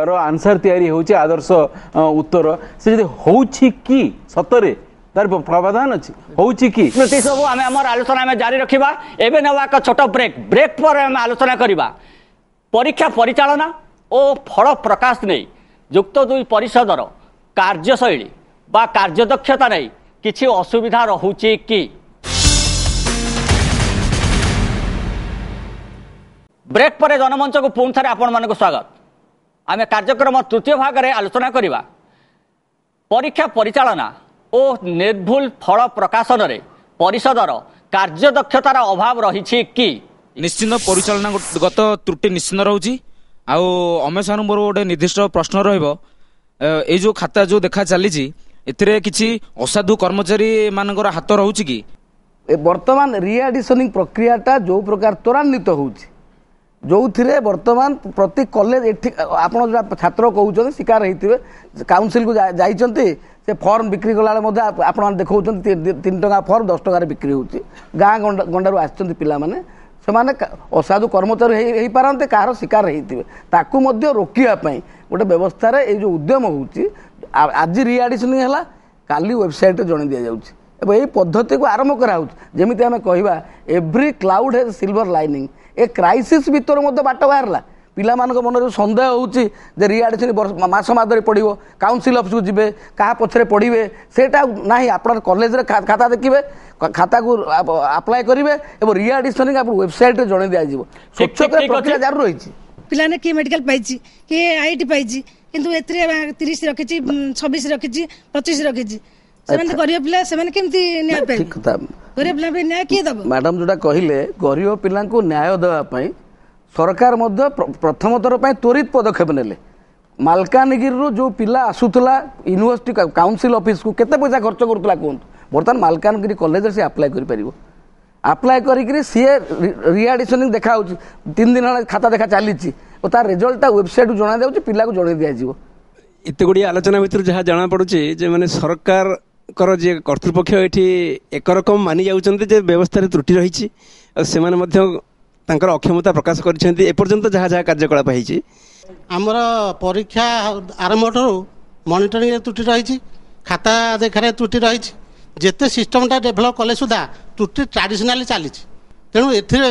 रो आंसर तैयारी होची आदर्श उत्तर से जदि होची कि सतरे तार प्रावधान अच्छी होची कि स्मृति सब आम आम आलोचना में जारी रखा एवं नवा एक छोट ब्रेक पर आम आलोचना करवा परीक्षा परिचालना और फल प्रकाश नहीं युक्त 2 परिषदर कार्यशैली बा कार्यदक्षता नहीं किसी असुविधा रहुची कि ब्रेक पर जनमंच को पुणी थे आपण मानक स्वागत आम कार्यक्रम तृतीय भाग में आलोचना करवा परीक्षा परिचालना और निर्भुल फल प्रकाशन रे परिषदर कार्यदक्षतार अभाव रही कि निश्चित परिचालना गत त्रुटि निश्चित रोचे आमेश मोर गोटे निर्दिष्ट प्रश्न रे जो खाता जो देखा चली किसी असाधु कर्मचारी मानकर हाथ रोचे कि वर्तमान रिएडिशनिंग प्रक्रियाटा जो प्रकार त्वरान्वित होउछि जो थे वर्तमान प्रति कॉलेज आप छात्र कहते शिकार होते काउंसिल को जाइए से फॉर्म बिक्री कला आप देखा 3 टका फॉर्म 10 टकर बिक्री होती गाँ गंडारू आसते पिलाने से असाधु कर्मचारी हो पारते कहार शिकार होते ताकू रोकवाई गोटे व्यवस्था रे जो उद्यम होउछि आज रिएडिशनिंग है काली वेबसाइट जन दि जाऊँगी यही पद्धति को आरंभ कराऊँगी जमी आम कहवा every cloud has silver lining a crisis भितर बाट बाहरला ପିଲାମାନଙ୍କ ମନରେ ସନ୍ଦେହ ହେଉଛି ଯେ ରିଆଡମିସନ୍ ମାସ ମାସରେ ପଡ଼ିବ, କାଉନସିଲ୍ ଅଫିସକୁ ଯିବେ, କାହା ପଛରେ ପଢ଼ିବେ, ସେଇଟା ନାହିଁ। ଆପଣ କଲେଜରେ ଖାତା ଦେଖିବେ, ଖାତାକୁ ଆପ୍ଲାଏ କରିବେ ଏବଂ ରିଆଡମିସନ୍ ଆପଣ ୱେବସାଇଟ୍ରେ ଜଣାଇ ଦିଆଯିବ। ସ୍ୱଚ୍ଛ ପ୍ରକ୍ରିୟା ଜାରି ରହିଛି। ପିଲାମାନେ କିଏ ମେଡିକାଲ ପାଇଛି, କିଏ ଆଇଟି ପାଇଛି, କିନ୍ତୁ ଏଥିରେ 30 ରଖିଛି, 26 ରଖିଛି, 25 ରଖିଛି। ସେମାନେ ଗରିବ ପିଲା, ସେମାନେ କେମିତି ନ୍ୟାୟ ପାଇବେ? ଗରିବ ପିଲା ପାଇଁ ନ୍ୟାୟ କିଏ ଦେବ? ମ୍ୟାଡାମ ଯୋଉଟା କହିଲେ, ଗରିବ ପିଲାଙ୍କୁ ନ୍ୟାୟ ଦେବା ପାଇଁ ସରକାର ମଧ୍ୟ ପ୍ରଥମ ଥର ପାଇଁ ତ୍ୱରିତ ପଦକ୍ଷେପ ନେଲେ। ମାଲକାନଗିରିରୁ ଯେଉଁ ପିଲା ଆସୁଥିଲା ୟୁନିଭର୍ସିଟି କାଉନସିଲ୍ ଅଫିସକୁ କେତେ ପଇସା ଖର୍ଚ୍ଚ କରୁଥିଲା କୁହନ୍ତୁ, ବର୍ତ୍ତମାନ ମାଲକାନଗିରି କଲେଜରେ ସେ ଆପ୍ଲାଏ କରିପାରିବ। ଆପ୍ଲାଏ କରିକିରି ସିଏ ରିଆଡମିସନିଂ ଦେଖାହେଉଛି, 3 ଦିନ ହେଲା ଖାତା ଦେଖା ଚାଲିଛି ଓ ତାର ରେଜଲ୍ଟଟା ୱେବସାଇଟ୍କୁ ଜଣାଯାଉଛି, ପିଲାକୁ ଜଣାଇ ଦିଆଯିବ। ଏତେ ଗୁଡ଼ିଏ ଆଲୋଚନା ଭିତରୁ ଯାହା ଜଣାପଡ଼ୁଛି ଯେ ମାନେ ସରକାରଙ୍କର ଯିଏ କର୍ତ୍ତୃପକ୍ଷ ଏଠି ଏକରକମ ମାନି ଯାଉଛନ୍ତି ଯେ ବ୍ୟବସ୍ଥାରେ ତ୍ରୁଟି ରହିଛି ଆଉ ସେମାନେ ମଧ୍ୟ ତାଙ୍କର ଅକ୍ଷମତା ପ୍ରକାଶ କରିଛନ୍ତି। ଏପର୍ଯ୍ୟନ୍ତ ଯାହା ଯାହା କାର୍ଯ୍ୟକଳାପ ହେଇଛି, ଆମର ପରୀକ୍ଷା ଆରମ୍ଭଠାରୁ ମନିଟରିଂରେ ତ୍ରୁଟି ରହିଛି, ଖାତା ଦେଖାରେ ତ୍ରୁଟି ରହିଛି। ଯେତେ ସିଷ୍ଟମଟା ଡେଭଲପ୍ କଲେ ସୁଦ୍ଧା ତ୍ରୁଟି ଟ୍ରାଡିସନାଲି ଚାଲିଛି। ତେଣୁ ଏଥିରେ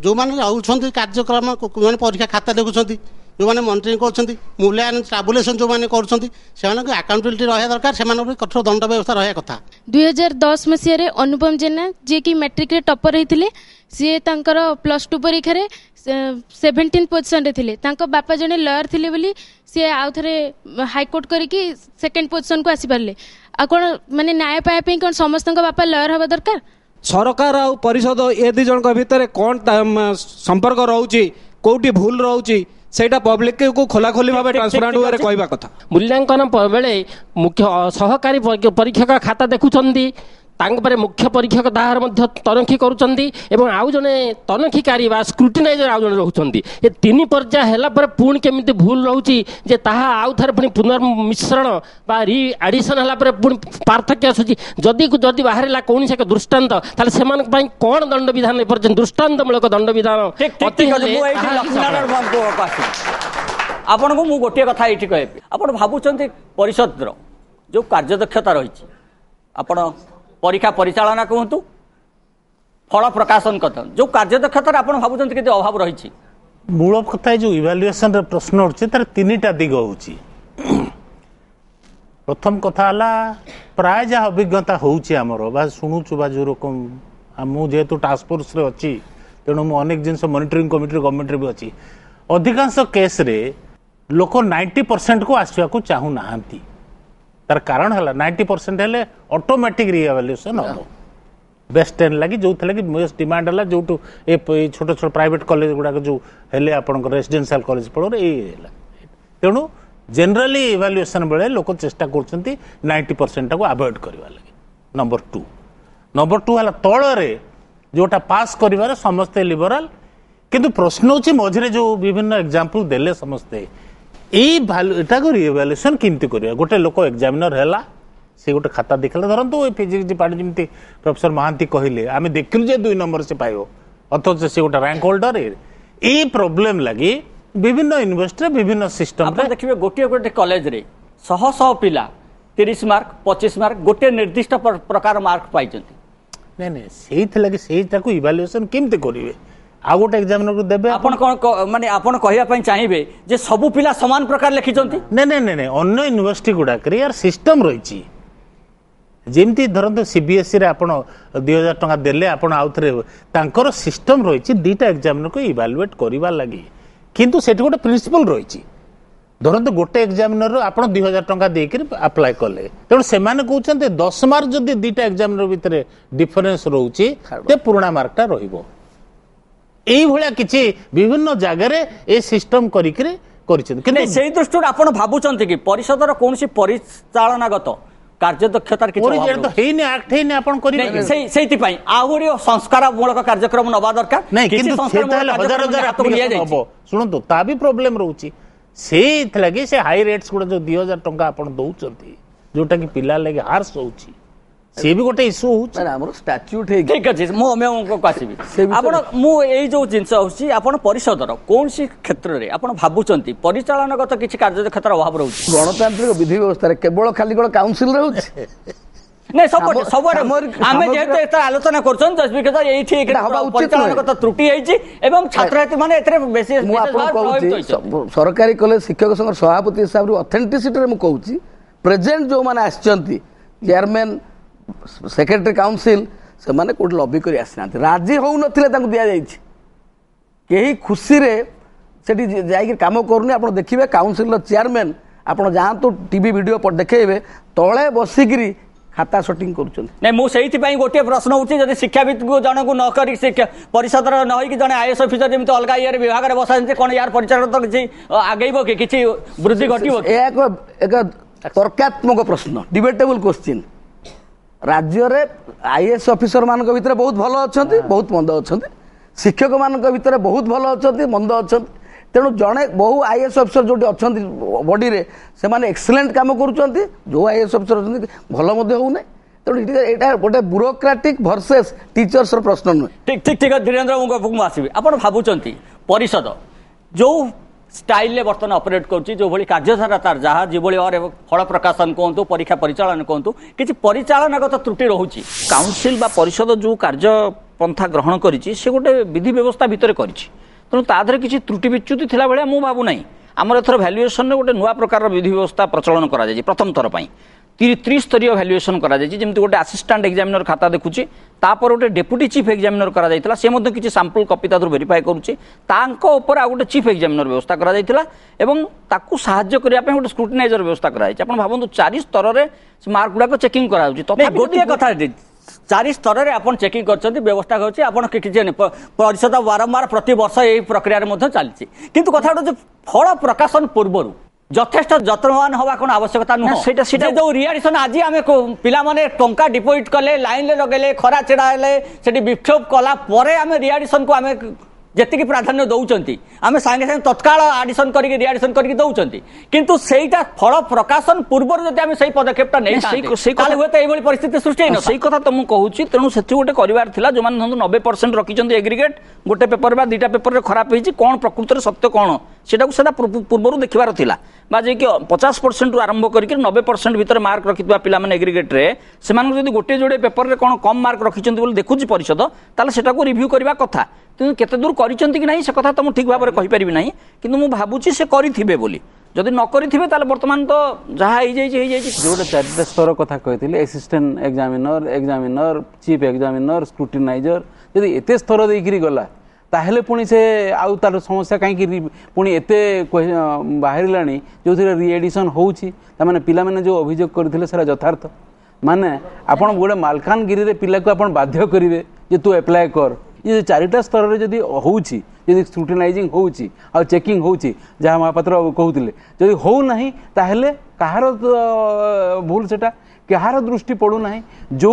ଯେଉଁମାନେ ରହୁଛନ୍ତି କାର୍ଯ୍ୟକ୍ରମ, ଯେଉଁମାନେ ପରୀକ୍ଷା ଖାତା ଦେଖୁଛନ୍ତି, ଯେଉଁମାନେ ମନିଟରିଂ କରୁଛନ୍ତି, ମୂଲ୍ୟାୟନ ଟ୍ରାବୁଲେସନ୍ ଯେଉଁମାନେ କରୁଛନ୍ତି, ସେମାନଙ୍କୁ ଆକାଉଣ୍ଟବିଲିଟି ରହିବା ଦରକାର, ସେମାନଙ୍କ କଠୋର ଦଣ୍ଡ ବ୍ୟବସ୍ଥା ରହିବା କଥା। 2010 ମସିହାରେ ଅନୁପମ ଜେନା ଯିଏକି ମ୍ୟାଟ୍ରିକରେ ଟପର ହେଇଥିଲେ, ସିଏ ତାଙ୍କର +2 ପରୀକ୍ଷାରେ 17 ପୋଜିସନରେ ଥିଲେ। ତାଙ୍କ ବାପା ଜଣେ ଲୟର ଥିଲେ ବୋଲି ସିଏ ଆଉ ଥରେ ହାଇକୋର୍ଟ କରିକି 2nd ପୋଜିସନକୁ ଆସିପାରିଲେ। ଆଉ କ'ଣ ମାନେ ନ୍ୟାୟ ପାଇବା ପାଇଁ କ'ଣ ସମସ୍ତଙ୍କ ବାପା ଲୟର ହେବା ଦରକାର? ସରକାର ଆଉ ପରିଷଦ ଏ ଦୁଇ ଜଣଙ୍କ ଭିତରେ କ'ଣ ସମ୍ପର୍କ ରହୁଛି, କୋଉଠି ଭୁଲ ରହୁଛି, ସେଇଟା ପବ୍ଲିକକୁ ଖୋଲାଖୋଲି ଭାବେ ଟ୍ରାନ୍ସପାରେଣ୍ଟ ୱେରେ କହିବା କଥା। ମୂଲ୍ୟାଙ୍କନ ବେଳେ ମୁଖ୍ୟ ସହକାରୀ ପରୀକ୍ଷକ ଖାତା ଦେଖୁଛନ୍ତି, ତାଙ୍କ ପରେ ମୁଖ୍ୟ ପରୀକ୍ଷକ ତାହାର ମଧ୍ୟ ତନଖି କରୁଛନ୍ତି ଏବଂ ଆଉ ଜଣେ ତନଖିକାରୀ ବା ସ୍କ୍ରୁଟିନାଇଜର ଆଉ ଜଣେ ରହୁଛନ୍ତି। ଏ 3 ପର୍ଯ୍ୟାୟ ହେଲା ପରେ ପୁଣି କେମିତି ଭୁଲ ରହୁଛି ଯେ ତାହା ଆଉ ଥରେ ପୁଣି ପୁନର୍ମିଶ୍ରଣ ବା ରିଆଡିସନ୍ ହେଲା ପରେ ପୁଣି ପାର୍ଥକ୍ୟ ଆସୁଛି। ଯଦି ବାହାରିଲା କୌଣସି ଏକ ଦୃଷ୍ଟାନ୍ତ, ତାହେଲେ ସେମାନଙ୍କ ପାଇଁ କ'ଣ ଦଣ୍ଡବିଧାନ ଏପର୍ଯ୍ୟନ୍ତ ଦୃଷ୍ଟାନ୍ତମୂଳକ ଦଣ୍ଡବିଧାନ ଆପଣଙ୍କୁ ମୁଁ ଗୋଟିଏ କଥା ଏଇଠି କହିବି। ଆପଣ ଭାବୁଛନ୍ତି ପରିଷଦର ଯେଉଁ କାର୍ଯ୍ୟଦକ୍ଷତା ରହିଛି, ଆପଣ ପରୀକ୍ଷା ପରିଚାଳନା କୁହନ୍ତୁ, ଫଳ ପ୍ରକାଶନ କଥା, ଯେଉଁ କାର୍ଯ୍ୟଦକ୍ଷତାରେ ଆପଣ ଭାବୁଛନ୍ତି କିଛି ଅଭାବ ରହିଛି? ମୂଳ କଥା ଯେଉଁ ଇଭାଲୁଏସନ୍ର ପ୍ରଶ୍ନ ଉଠୁଛି ତାର 3ଟା ଦିଗ ହେଉଛି। ପ୍ରଥମ କଥା ହେଲା ପ୍ରାୟ ଯାହା ଅଭିଜ୍ଞତା ହେଉଛି ଆମର ବା ଶୁଣୁଛୁ ବା ଯେଉଁ ରକମ, ମୁଁ ଯେହେତୁ ଟାସ୍କ ଫୋର୍ସରେ ଅଛି ତେଣୁ ମୁଁ ଅନେକ ଜିନିଷ ମନିଟରିଂ କମିଟିରେ ଗଭର୍ଣ୍ଣମେଣ୍ଟରେ ବି ଅଛି। ଅଧିକାଂଶ କେସ୍ରେ ଲୋକ 90%କୁ ଆସିବାକୁ ଚାହୁଁନାହାନ୍ତି। ତାର କାରଣ ହେଲା 90% ହେଲେ ଅଟୋମେଟିକ୍ ରିଏଭାଲୁଏସନ୍ ହେବ। ବେଷ୍ଟ 10 ଲାଗି ଯେଉଁଥିଲାଗି ମୋଷ୍ଟ ଡିମାଣ୍ଡ ହେଲା, ଯେଉଁଠୁ ଏ ଛୋଟ ଛୋଟ ପ୍ରାଇଭେଟ୍ କଲେଜ ଗୁଡ଼ାକ ଯେଉଁ ହେଲେ ଆପଣଙ୍କର ରେସିଡେନ୍ସିଆଲ କଲେଜ ଫଳରେ ଏଇ ହେଲା। ତେଣୁ ଜେନେରାଲି ଇଭାଲୁଏସନ୍ ବେଳେ ଲୋକ ଚେଷ୍ଟା କରୁଛନ୍ତି 90%ଟାକୁ ଆଭଏଡ୍ କରିବା ଲାଗି। ନମ୍ବର 2 ହେଲା ତଳରେ ଯେଉଁଟା ପାସ୍ କରିବାରେ ସମସ୍ତେ ଲିବରାଲ, କିନ୍ତୁ ପ୍ରଶ୍ନ ହେଉଛି ମଝିରେ ଯେଉଁ ବିଭିନ୍ନ ଏକ୍ଜାମ୍ପଲ୍ ଦେଲେ ସମସ୍ତେ, ଏଇଟାକୁ ରିଏଭାଲୁଏସନ୍ କେମିତି କରିବା? ଗୋଟେ ଲୋକ ଏକ୍ଜାମିନର ହେଲା, ସେ ଗୋଟେ ଖାତା ଦେଖିଲା, ଧରନ୍ତୁ ଏ ଫିଜିକ୍ସ ଡିପାର୍ଟମେଣ୍ଟ ଯେମିତି ପ୍ରଫେସର ମହାନ୍ତି କହିଲେ, ଆମେ ଦେଖିଲୁ ଯେ 2 ନମ୍ବର ସେ ପାଇବ, ଅଥଚ ସେ ଗୋଟେ ରାଙ୍କ ହୋଲ୍ଡର। ଏଇ ପ୍ରୋବ୍ଲେମ ଲାଗି ବିଭିନ୍ନ ୟୁନିଭର୍ସିଟିରେ ବିଭିନ୍ନ ସିଷ୍ଟମ ଦେଖିବେ, ଗୋଟିଏ ଗୋଟେ କଲେଜରେ 100 ପିଲା 30 ମାର୍କ 25 ମାର୍କ ଗୋଟେ ନିର୍ଦ୍ଦିଷ୍ଟ ପ୍ରକାର ମାର୍କ ପାଇଛନ୍ତି। ନାଇଁ ସେଇଥିଲାଗି ସେଇଟାକୁ ଇଭାଲୁଏସନ୍ କେମିତି କରିବେ? ଆଉ ଗୋଟେ ଏକ୍ଜାମିନରକୁ ଦେବେ। ଆପଣ କ'ଣ ମାନେ ଆପଣ କହିବା ପାଇଁ ଚାହିଁବେ ଯେ ସବୁ ପିଲା ସମାନ ପ୍ରକାର ଲେଖିଛନ୍ତି? ନାଇଁ ଅନ୍ୟ ୟୁନିଭର୍ସିଟି ଗୁଡ଼ାକରେ ୟାର ସିଷ୍ଟମ ରହିଛି। ଯେମିତି ଧରନ୍ତୁ CBSEରେ ଆପଣ 2000 ଟଙ୍କା ଦେଲେ, ଆପଣ ଆଉ ଥରେ ତାଙ୍କର ସିଷ୍ଟମ ରହିଛି 2ଟା ଏକ୍ଜାମିନରକୁ ଇଭାଲୁଏଟ୍ କରିବା ଲାଗି। କିନ୍ତୁ ସେଠି ଗୋଟେ ପ୍ରିନ୍ସିପଲ ରହିଛି। ଧରନ୍ତୁ ଗୋଟେ ଏକ୍ଜାମିନର ଆପଣ 2000 ଟଙ୍କା ଦେଇକି ଆପ୍ଲାଏ କଲେ, ତେଣୁ ସେମାନେ କହୁଛନ୍ତି 10 ମାର୍କ ଯଦି 2ଟା ଏକ୍ଜାମିନର ଭିତରେ ଡିଫରେନ୍ସ ରହୁଛି ତେ ପୁରୁଣା ମାର୍କଟା ରହିବ। এইভাবে কিছু বিভিন্ন জায়গায় এই সিস্টেম করিকি କରିଛନ୍ତି। কিন্তু সেই দৃষ্টিରୁ ଆପଣ ଭାବୁଛନ୍ତି କି ପରିଷଦର କୌଣସି ପରିଚାଳନାଗତ କାର୍ଯ୍ୟଦକ୍ଷତାର କିଛି ତ ହେଇନି, ଆକ୍ଟ ହେଇନି, ଆପଣ କରିବେ। ସେଇଥିପାଇଁ ଆହୁରି ସଂସ୍କାରମୂଳକ କାର୍ଯ୍ୟକ୍ରମ ନେବା ଦରକାର। ନାଇଁ କିନ୍ତୁ ସେଟା ହେଲେ ହଜାର ହଜାର ଆପ୍ଲିକେସନ ହବ। ଶୁଣନ୍ତୁ ତା ବି ପ୍ରୋବ୍ଲେମ ରହୁଛି। ସେଇଥିଲାଗି ସେ ହାଇ ରେଟ୍ସ ଗୁଡ଼ା ଯୋଉ 2000 ଟଙ୍କା ଆପଣ ଦଉଛନ୍ତି, ଯୋଉଟା କି ପିଲା ଲାଗି ହାର୍ସ ହଉଛି, ସେ ବି ଗୋଟେ ଇସ୍ୟୁ ହଉଛି। ଆମର ଷ୍ଟାଚ୍ୟୁଟ୍ ଠିକ ଅଛି, ମୁଁ ଆସିବି। ଆପଣ ମୁଁ ଏଇ ଯୋଉ ଜିନିଷ ହଉଛି, ଆପଣ ପରିଷଦର କୌଣସି କ୍ଷେତ୍ରରେ ଆପଣ ଭାବୁଛନ୍ତି ପରିଚାଳନାଗତ କିଛି କାର୍ଯ୍ୟକ୍ଷେତ୍ର ଅଭାବ ରହୁଛି? ଗଣତାନ୍ତ୍ରିକ ବିଧି ବ୍ୟବସ୍ଥାରେ କେବଳ ଖାଲି କ'ଣ କାଉନସିଲ ରହୁଛି? नहीं सब आमे जेहेतु एत आलोचना करछन जस्ट बिकॉज़ एई ठीक हवा उचित परिचालनगत त्रुटि हेछि एवं छात्र छात्री माने एतरे बेसी सरकारी कॉलेज शिक्षक संघ सभापति हिसाब रे ऑथेंटिसिटी रे मु कहूची प्रेजेंट जो माने आछंती चेयरमैन सेक्रेटरी काउंसिल से माने कोड लॉबी करी आसना राजी हो नथिले तांको दिया जाइछि केही खुशी रे सेठी जाई काम करनी आपण देखिबे काउंसिल चेयरमैन आपण जांतु टीवी वीडियो पर देखेबे तळे बसिगिरी खाता शूटिंग करूछन नहीं मु सेहिति पई गोटे प्रश्न उठी जदि शिक्षाविद को जन को न करी शिक्षा परिषद र न होई कि जने आईएएस ऑफिसर जेमति अलगा यार विभाग रे बसा जे कोन यार परिचालन तो किछि आगेइबो कि किछि वृद्धि घटिबो एक तर्कात्मक प्रश्न डिबेटेबल क्वेश्चन राज्य रे आईएएस ऑफिसर मान भीतर बहुत भल अछंती बहुत मंद अछंती शिक्षक मान भीतर बहुत भल अछंती मंद अछंती तेणु जड़े बहु आईएएस ऑफिसर जो अच्छा बॉडी रे से माने एक्सीलेंट काम करुँच जो आईएएस ऑफिसर अच्छा भल होना तेणु यहाँ गोटे ब्यूरोक्रेटिक वर्सेस टीचर्स प्रश्न नुहे ठीक ठीक ठीक धीरेन्द्र मुझे आसबि आप भावुंट परिषद जो स्टाइल रे बर्तमान ऑपरेट करुच्ची जो भाई कार्यधारा तार जहाँ जो और फल प्रकाशन कहतु परीक्षा परिचालन कहतु किसी परिचालनगत त्रुटि रोचे काउंसिल बा परिषद जो कार्यपंथा ग्रहण करिछि से गोटे विधि व्यवस्था भितर करिछि तेणु तादरे किसी त्रुटि विच्युति थिला बेले मु भावु नाही आमर एथर भैल्युएसन रे गोटे नुआ प्रकार विधि व्यवस्था प्रचलन करा जाय प्रथम थर पई त्रिस्तरीय भैल्युएसन करा जाय जेमति गोटे असिस्टेंट एग्जामिनर खाता देखुची तापर गोटे डेप्यूटी चीफ एग्जामिनर करा जायतिला से मध्ये किछि सैंपल कॉपी तादर वेरीफाई करूची तांको ऊपर आ गोटे चीफ एग्जामिनर व्यवस्था करा जायतिला एवं ताकू सहाय्य करिया पे गोटे स्क्रूटिनाइजर व्यवस्था करा जाय आपण भाबंतु 4 स्तर रे मार्क गुडा को चेकिंग करा होची तो गोटे कथा 4 स्तर में आप चेकिंग कर व्यवस्था कर परिषद बारंबार प्रति वर्ष यही प्रक्रिया चलती किंतु कथा फल प्रकाशन पूर्व यथेष्ट जत्नवान हवा कौन आवश्यकता नुह जो रिएक्शन आज आम पिला माने टंका डिपोजिट कले लाइन में लगेले खरा छेड़ा हेले विक्षोभ कला आम रिएक्शन को आम जेतिकी प्राधान्य दौरान आम सांगे सांगे तत्काल आडिशन करके रिएडिशन करके दौरान किंतु सेटा फल प्रकाशन पूर्व जब आम से पदक्षेपटा नहीं हुए तो परिस्थिति सृष्टि से कथा तो मुझे कहूँ तेणु से गोटे कर जो मैंने 90% रखिंट एग्रीगेट गोटे पेपर बा 2टा पेपर खराब होती कौन प्रकृत सत्य कौन से पूर्व देखार था जी 50% आरंभ करके 90% भितर मार्क रखि पिला एग्रीगेट रे से गोटे जोड़े पेपर रे कौन कम मार्क रखिंट देखुची परिषद ताले रिव्यू करने कथा किंतु केते दूर करिसेंती कि नहीं से कथा तो ठीक भाव में कहीपर ना किंतु मु भाबुची से करिथिबे बोली जदि न करिथिबे ताले वर्तमान तो जहाँ हो जाए जो 4टा स्तर कथा कहते assistant examiner chief examiner scrutiniser जदि एते स्तर देकरी गला ताहले पुणी से आउ तार समस्या कहीं पुणी एते बाहर जो रिएडिशन होउछि माने पिला माने जो अभियोग करथिले सेरा यथार्थ माने आपण गोटे मालकानगिरी रे पिला को आपण बाध्य करिवे जे तू अप्लाई कर ये 4टा स्तर रे जदि होउछि जदि स्क्रूटिनाइजिंग होउछि आ चेकिंग होउछि जहाँ महापात्र कहूतिले जदि हो नाही ताहले कहार भूल सेटा कहार दृष्टि पड़ू नाही जो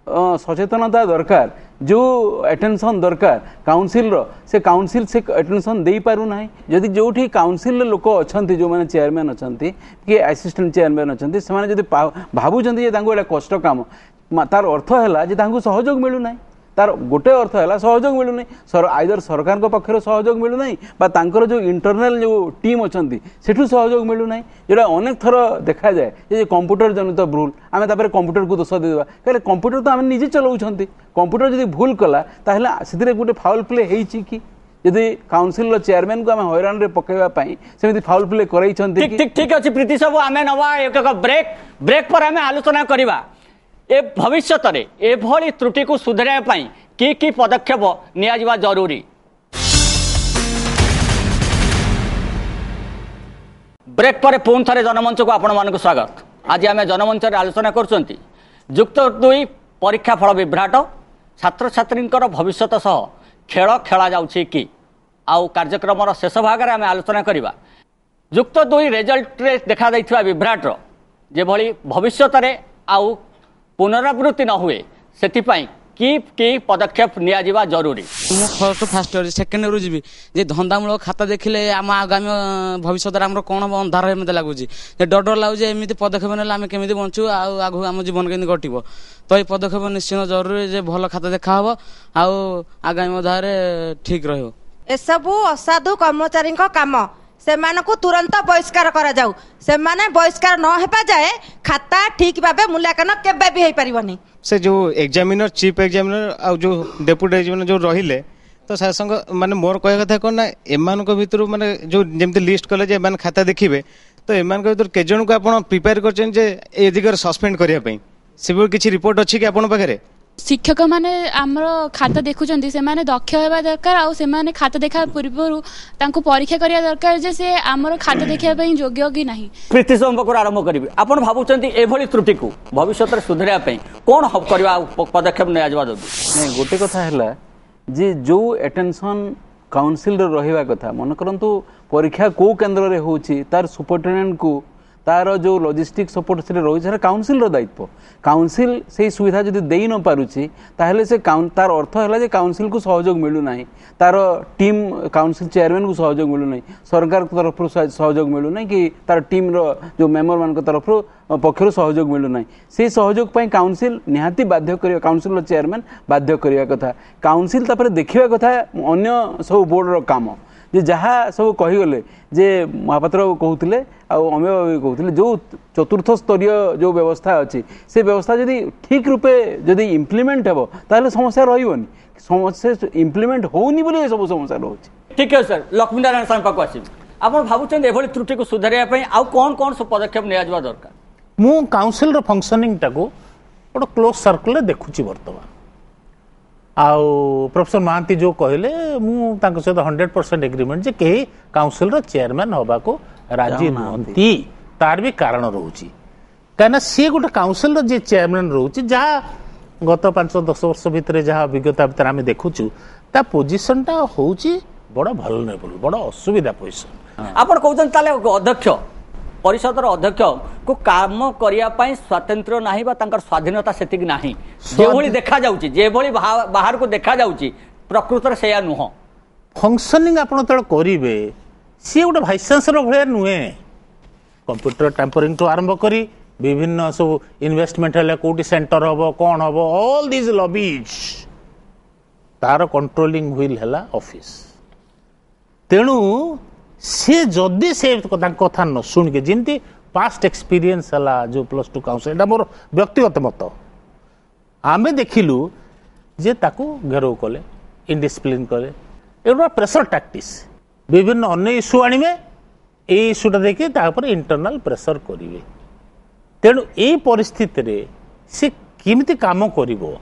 सचेतनता दरकार जो अटेंशन दरकार काउंसिल से काउंसिल से अटेंशन दे पारु नाही जदि जोठी काउंसिल लोक अछंती जो माने चेयरमैन अछंती कि असिस्टेंट चेयरमैन अछंती से माने जदि भाबुचंती जे तांको एटा कष्ट काम तार अर्थ हैला जे तांको सहयोग मिलु नाही तार गोटे अर्थ है सहयोग मिलूना आइदर सरकार पक्षर सहयोग मिलूना बा तांकर जो इंटरनल जो टीम अच्छा सेठू सहयोग मिलूना जोटा अनेक थर देखा जाए ये कंप्यूटर जनित भूल आम कंप्यूटर को दोष देवा कहे कंप्यूटर तो आम निजे चलाउछंती कंप्यूटर जब भूल कला से गोटे फाउल प्ले होती कि यदि काउंसिल चेयरमैन को आम हैरान पकड़ाई सेमती फाउल प्ले कर ठीक अच्छे प्रीति सब आम नवा एक ब्रेक ब्रेक पर आम आलोचना करवा ए भविष्य रे एभली त्रुटि को सुधारा कि पदक्षेप निया जरूरी ब्रेक पर पुणी थे जनमंच को आपण मानक स्वागत आज आम जनमंच आलोचना कर युक्त 2 परीक्षा फल विभ्राट छात्र छात्री भविष्य सह खेल खेला जाउछि कि आउ कार्यक्रम शेष भाग में आम आलोचना करवा युक्त 2 रिजल्ट रे देखा दैथिबा विभ्राट जे भली भविष्य रे आउ पुनरावृत्ति न हुए से कि पदक्षेप निया जरूरी फर्स्ट इयर सेकेंड इयर जी जे धंदामूलक खाता देखिले आम आगामी भविष्य आम कौन अंधार मत लगुच डर डर लगुच एमती पदक्षेप ना आम केमी बंचु आगू आम जीवन केमी घटो तो ये पदक्षेप निश्चित जरूरी जे भल खाता देखा हम आगामी अध्याय ठीक रही एसबू असाधु कर्मचारी काम ସେମାନଙ୍କୁ ତୁରନ୍ତ ବହିଷ୍କାର କରାଯାଉ। ସେମାନେ ବହିଷ୍କାର ନ ହେବା ଯାଏ ଖାତା ଠିକ୍ ଭାବେ ମୂଲ୍ୟାଙ୍କନ କେବେ ବି ହେଇପାରିବନି। ସେ ଯେଉଁ ଏକ୍ଜାମିନର ଚିଫ୍ ଏକ୍ଜାମିନର ଆଉ ଯେଉଁ ଡେପୁଟି ଏକ୍ଜାମିନର ଯେଉଁ ରହିଲେ ତ ସାଙ୍ଗେ ମାନେ ମୋର କହିବା କଥା କ'ଣ ନା ଏମାନଙ୍କ ଭିତରୁ ମାନେ ଯେଉଁ ଯେମିତି ଲିଷ୍ଟ କଲେ ଯେ ଏମାନେ ଖାତା ଦେଖିବେ ତ ଏମାନଙ୍କ ଭିତରୁ କେତେ ଜଣଙ୍କୁ ଆପଣ ପ୍ରିପେୟାର କରିଛନ୍ତି ଯେ ଏ ଦିଗରେ ସସ୍ପେଣ୍ଡ କରିବା ପାଇଁ? ସେଭଳି କିଛି ରିପୋର୍ଟ ଅଛି କି ଆପଣଙ୍କ ପାଖରେ? ଶିକ୍ଷକ ମାନେ ଆମର ଖାତା ଦେଖୁଛନ୍ତି ସେମାନେ ଦକ୍ଷ ହେବା ଦରକାର ଆଉ ସେମାନେ ଖାତା ଦେଖା ପୂର୍ବରୁ ତାଙ୍କୁ ପରୀକ୍ଷା କରିବା ଦରକାର ଯେ ସେ ଆମର ଖାତା ଦେଖିବା ପାଇଁ ଯୋଗ୍ୟ କି ନାହିଁ। ପ୍ରୀତି ପାଖରୁ ଆରମ୍ଭ କରିବି। ଆପଣ ଭାବୁଛନ୍ତି ଏଭଳି ତ୍ରୁଟିକୁ ଭବିଷ୍ୟତରେ ସୁଧାରିବା ପାଇଁ କ'ଣ କରିବା ପଦକ୍ଷେପ ନିଆଯିବା ଯଦି? ନାଇଁ ଗୋଟେ କଥା ହେଲା ଯେ ଯେଉଁ ଆଟେନସନ୍ କାଉନସିଲର ରହିବା କଥା ମନେ କରନ୍ତୁ ପରୀକ୍ଷା କେଉଁ କେନ୍ଦ୍ରରେ ହେଉଛି ତାର ସୁପରିଟେଣ୍ଡେଣ୍ଟକୁ तार जो लॉजिस्टिक सपोर्ट से रही है काउंसिल दायित्व। काउंसिल से सुविधा जब दे न पारुछि ताहले से तार अर्थ है काउंसिल को सहयोग मिलूना तार टीम काउंसिल चेयरमैन को सहयोग मिलूना सरकार तरफ सहयोग मिलूना कि तार टीम रो जो मेंबर मान तरफ पक्षर सहयोग मिलूना से सहयोग काउंसिल निहाती बाध्य कर काउंसिल चेयरमैन बाध्य करने कथा काउंसिल देखा कथा अन्य सब बोर्ड रो काम जे जहाँ सब कहीगले जे महापात्र कहते अमेय कहते जो चतुर्थ स्तरीय जो व्यवस्था अच्छी से व्यवस्था जदि ठीक रूपे जदि इम्प्लीमेंट हे ताहले समस्या रही समस्या इम्प्लीमेंट होनी बोली सब समस्या रोचे। ठीक है सर लक्ष्मी नारायण साहब पाक आस आप भावुं एभली त्रुटि को सुधारिया आउ कौन कौन सब पदक्षेप निया दरकार? मु काउंसिल फंक्शनिंग टाको गोटे क्लोज सर्कल देखुची बर्तमान आउ प्रोफेसर महांती जो कहले मु सहित 100% एग्रीमेंट जे कहीं काउंसिल चेयरमैन हवा को राजी नहंती तार भी कारण रोची कहीं सी गोटे काउंसिल जे चेयरमैन रोची जहाँ गत 5-10 वर्ष भितर जहाँ अभिज्ञता भितर आम देखुचु ता पोजिशन टा होची बड़ा भलरेबल बड़ा असुविधा पोजिशन। आपण कहउछन ताले अध्यक्ष परिषदर अध्यक्ष को काम करने स्वातंत्र नहीं स्वाधीनता से नहीं जो देखा जाउची जेभली बाहर को देखा जाउची प्रकृत से नुह फंक्शनिंग आप करेंगे सी गोटे भाइस चांसलर भाया नुहे कंप्यूटर टैंपरिंग टू आरंभ करी विभिन्न सब इन्वेस्टमेंट है कौटी सेंटर हम कौन हम ऑल दिस लॉबीज तार कंट्रोलिंग व्हील है ऑफिस तेणु सी जदि से कथा न शुण के जमी पास्ट एक्सपीरियंस है जो +2 काउंसिल मोर व्यक्तिगत मत आम देखिलु जे ताकू घेराव कले इनडिसिप्लिन कले एगुड़ा प्रेसर टैक्टिस विभिन्न अन्य इश्यू आणवे ये इश्यूटा देखिए इंटरनल प्रेसर करेंगे तेणु ये परिस्थिति सी केमिति काम करिवो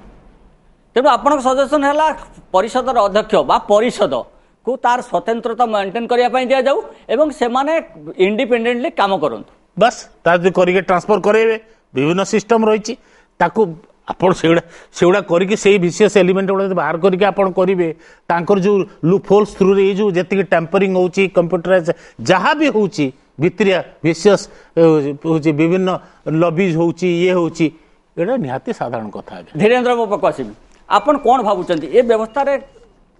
तेणु आपण सजेशन है परिषदर अध्यक्ष बा परिषद को तार स्वतंत्रता मेंटेन करने दिया जाऊ एवं से माने इंडिपेंडेंटली काम करंतु बस तार करके ट्रांसफर करेबे विभिन्न सिस्टम रही ताकू आपण सेगुड़ा करके से विशियस एलिमेंट गुड़ा बाहर करके आपण करेंगे तांकर जो लूप होल्स थ्रू रे जो जेतिक टैंपरिंग होची कंप्यूटराइज जहाँ भी होची भित्रिया विशियस होची विभिन्न लॉबीज होची ये होची एटा निहाती साधारण कथा है। धीरेन्द्र मो पाक आसिबी आपण कोन भाबुचंती ए व्यवस्था रे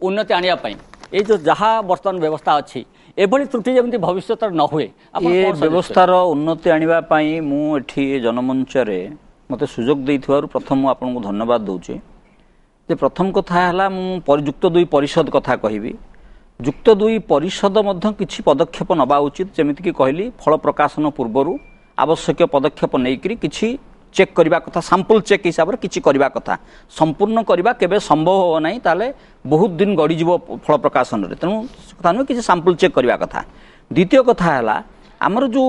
उन्नति आनिया पई ये जो जहाँ बर्तमान व्यवस्था अच्छी एभली त्रुटि जमी भविष्य न हुए ये व्यवस्थार उन्नति आने मुझे जनमंच मत सुजोग देथिबारु प्रथम आपको धन्यवाद दूचे जे प्रथम कथा है युक्त 2 परिषद कथा कहबी युक्त 2 परिषद किछि पदक्षेप नबा उचित जमीक कहली फल प्रकाशन पूर्व आवश्यक पदक्षेप नहीं किछि चेक करने कथा सैंपल चेक हिसाब से किसी करने कथा संपूर्ण करने केबे संभव हो ना ताले बहुत दिन गड़ीज फल प्रकाशन में तेणु कथा नुह कि सैंपल चेक करने कथा। द्वितीय कथा है आमर जो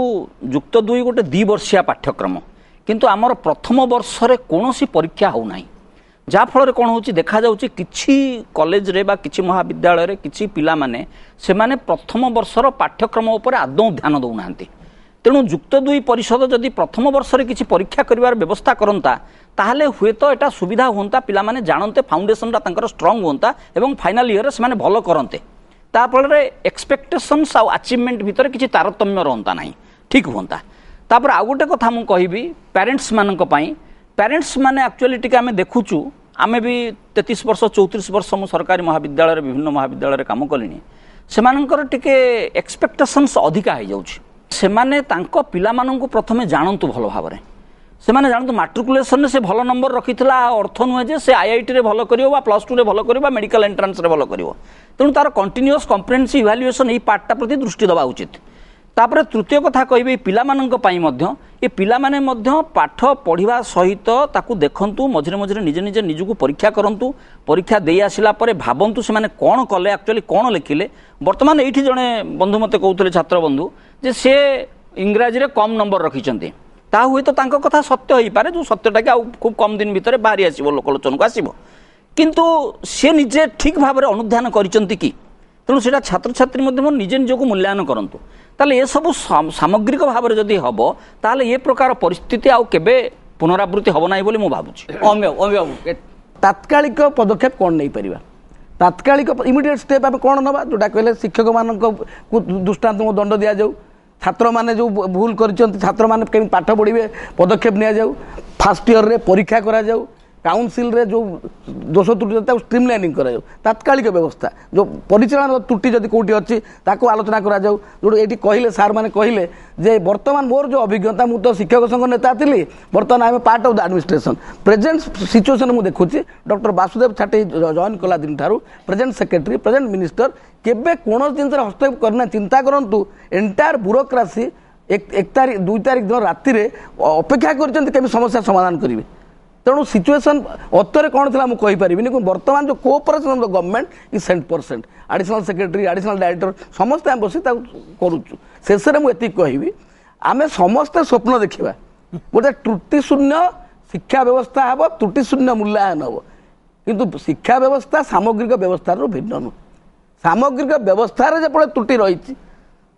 युक्त 2 गोटे 2 वर्षिया पाठ्यक्रम किंतु आमर प्रथम वर्ष रे कौनसी परीक्षा होना जहाँफल कौन हो देखा जाउछि किछि कॉलेज रे बा किछि महाविद्यालय रे किछि पिला माने से माने प्रथम वर्षर पाठ्यक्रम उपर आदौ ध्यान दौना तेणु युक्त 2 परिषद जदि प्रथम वर्ष रे किछि परीक्षा करिवार व्यवस्था करंता ताहले हुए तो एटा सुविधा होंता पिला माने जानते फाउंडेशन रा तांकर स्ट्रांग होंता एवं फाइनल ईयर से माने भलो करंते ता फलरे एक्सपेक्टेशंस आ अचीवमेंट भीतर किछि तारतम्य रहंता नाही ठीक होंता। तापर आ गोटे कथा मु कहिबी पेरेंट्स मानक पई पेरेंट्स माने एक्चुअली टिके आमे देखुचु आमे भी 33 वर्ष 34 वर्ष मु सरकारी महाविद्यालय रे विभिन्न महाविद्यालय रे काम कलिनी से मानकर टिके एक्सपेक्टेशंस अधिका हो जाउछि से माने तांको पिला माननकु प्रथमे जानंतु भलो भाबरे ସେମାନେ ଜାଣନ୍ତୁ ମାଟ୍ରିକୁଲେସନରେ ସେ ଭଲ ନମ୍ବର ରଖିଥିଲା ଅର୍ଥ ନୁହେଁ ଯେ ସେ ଆଇଆଇଟିରେ ଭଲ କରିବ ବା +2ରେ ଭଲ କରିବ ବା ମେଡିକାଲ ଏଣ୍ଟ୍ରାନ୍ସରେ ଭଲ କରିବ। ତେଣୁ ତାର କଣ୍ଟିନ୍ୟୁଅସ୍ କମ୍ପ୍ରେହେନ୍ସିଭ୍ ଇଭାଲୁଏସନ୍ ଏଇ ପାର୍ଟଟା ପ୍ରତି ଦୃଷ୍ଟି ଦେବା ଉଚିତ। ତାପରେ ତୃତୀୟ କଥା କହିବି ପିଲାମାନଙ୍କ ପାଇଁ ମଧ୍ୟ ଏ ପିଲାମାନେ ମଧ୍ୟ ପାଠ ପଢ଼ିବା ସହିତ ତାକୁ ଦେଖନ୍ତୁ ମଝିରେ ମଝିରେ ନିଜେ ନିଜେ ନିଜକୁ ପରୀକ୍ଷା କରନ୍ତୁ। ପରୀକ୍ଷା ଦେଇ ଆସିଲା ପରେ ଭାବନ୍ତୁ ସେମାନେ କ'ଣ କଲେ ଆକ୍ଚୁଆଲି କ'ଣ ଲେଖିଲେ। ବର୍ତ୍ତମାନ ଏଇଠି ଜଣେ ବନ୍ଧୁ ମୋତେ କହୁଥିଲେ ଛାତ୍ର ବନ୍ଧୁ ଯେ ସେ ଇଂରାଜୀରେ କମ୍ ନମ୍ବର ରଖିଛନ୍ତି। ତାହା ହୁଏତ ତାଙ୍କ କଥା ସତ୍ୟ ହେଇପାରେ ଯେଉଁ ସତ୍ୟଟାକି ଆଉ ଖୁବ୍ କମ୍ ଦିନ ଭିତରେ ବାହାରି ଆସିବ ଲୋକଲୋଚନକୁ ଆସିବ। କିନ୍ତୁ ସେ ନିଜେ ଠିକ୍ ଭାବରେ ଅନୁଧ୍ୟାନ କରିଛନ୍ତି କି? ତେଣୁ ସେଇଟା ଛାତ୍ରଛାତ୍ରୀ ମଧ୍ୟ ନିଜେ ନିଜକୁ ମୂଲ୍ୟାୟନ କରନ୍ତୁ। ତାହେଲେ ଏସବୁ ସାମଗ୍ରିକ ଭାବରେ ଯଦି ହେବ ତାହେଲେ ଏ ପ୍ରକାର ପରିସ୍ଥିତି ଆଉ କେବେ ପୁନରାବୃତ୍ତି ହେବ ନାହିଁ ବୋଲି ମୁଁ ଭାବୁଛି। ତାତ୍କାଳିକ ପଦକ୍ଷେପ କ'ଣ ନେଇପାରିବା? ତାତ୍କାଳିକ ଇମିଡିଏଟ୍ ଷ୍ଟେପ୍ ଆମେ କ'ଣ ନେବା? ଯେଉଁଟା କହିଲେ ଶିକ୍ଷକମାନଙ୍କୁ ଦୃଷ୍ଟାନ୍ତମୂଳକ ଦଣ୍ଡ ଦିଆଯାଉ, ଛାତ୍ରମାନେ ଯେଉଁ ଭୁଲ କରିଛନ୍ତି ଛାତ୍ରମାନେ କେମିତି ପାଠ ପଢ଼ିବେ ପଦକ୍ଷେପ ନିଆଯାଉ, ଫାର୍ଷ୍ଟ ଇୟର୍ରେ ପରୀକ୍ଷା କରାଯାଉ, କାଉନସିଲ୍ରେ ଯେଉଁ ଦୋଷ ତ୍ରୁଟି ତାକୁ ଷ୍ଟ୍ରିମଲାଇନିଂ କରାଯାଉ, ତାତ୍କାଳିକ ବ୍ୟବସ୍ଥା ଯେଉଁ ପରିଚାଳନାର ତ୍ରୁଟି ଯଦି କେଉଁଠି ଅଛି ତାକୁ ଆଲୋଚନା କରାଯାଉ। ଯେଉଁଠି ଏଇଠି କହିଲେ ସାର୍ମାନେ କହିଲେ ଯେ ବର୍ତ୍ତମାନ ମୋର ଯେଉଁ ଅଭିଜ୍ଞତା ମୁଁ ତ ଶିକ୍ଷକ ସଂଘ ନେତା ଥିଲି, ବର୍ତ୍ତମାନ ଆମେ part of the administration. Present situation ମୁଁ ଦେଖୁଛି ଡକ୍ଟର ବାସୁଦେବ ଛାଟେଇ ଜଏନ୍ କଲା ଦିନଠାରୁ ପ୍ରେଜେଣ୍ଟ ସେକ୍ରେଟାରୀ ପ୍ରେଜେଣ୍ଟ ମିନିଷ୍ଟର କେବେ କୌଣସି ଜିନିଷରେ ହସ୍ତକ୍ଷେପ କରିନା। ଚିନ୍ତା କରନ୍ତୁ ଏଣ୍ଟାୟାର ବ୍ୟୁରୋକ୍ରାସି 2 ତାରିଖ ଦିନ ରାତିରେ ଅପେକ୍ଷା କରିଛନ୍ତି କେମିତି ସମସ୍ୟା ସମାଧାନ କରିବେ। ତେଣୁ ସିଚୁଏସନ୍ ଅତରେ କ'ଣ ଥିଲା ମୁଁ କହିପାରିବିନି, କିନ୍ତୁ ବର୍ତ୍ତମାନ ଯେଉଁ cooperation of the government is 100%। Additional secretary additional director ସମସ୍ତେ ଆମେ ବସି ତାକୁ କରୁଛୁ। ଶେଷରେ ମୁଁ ଏତିକି କହିବି ଆମେ ସମସ୍ତେ ସ୍ୱପ୍ନ ଦେଖିବା ଗୋଟେ ତ୍ରୁଟି ଶୂନ୍ୟ ଶିକ୍ଷା ବ୍ୟବସ୍ଥା ହେବ, ତ୍ରୁଟି ଶୂନ୍ୟ ମୂଲ୍ୟାୟନ ହେବ। କିନ୍ତୁ ଶିକ୍ଷା ବ୍ୟବସ୍ଥା ସାମଗ୍ରିକ ବ୍ୟବସ୍ଥାରୁ ଭିନ୍ନ ନୁହେଁ। ସାମଗ୍ରିକ ବ୍ୟବସ୍ଥାରେ ଯେତେବେଳେ ତ୍ରୁଟି ରହିଛି,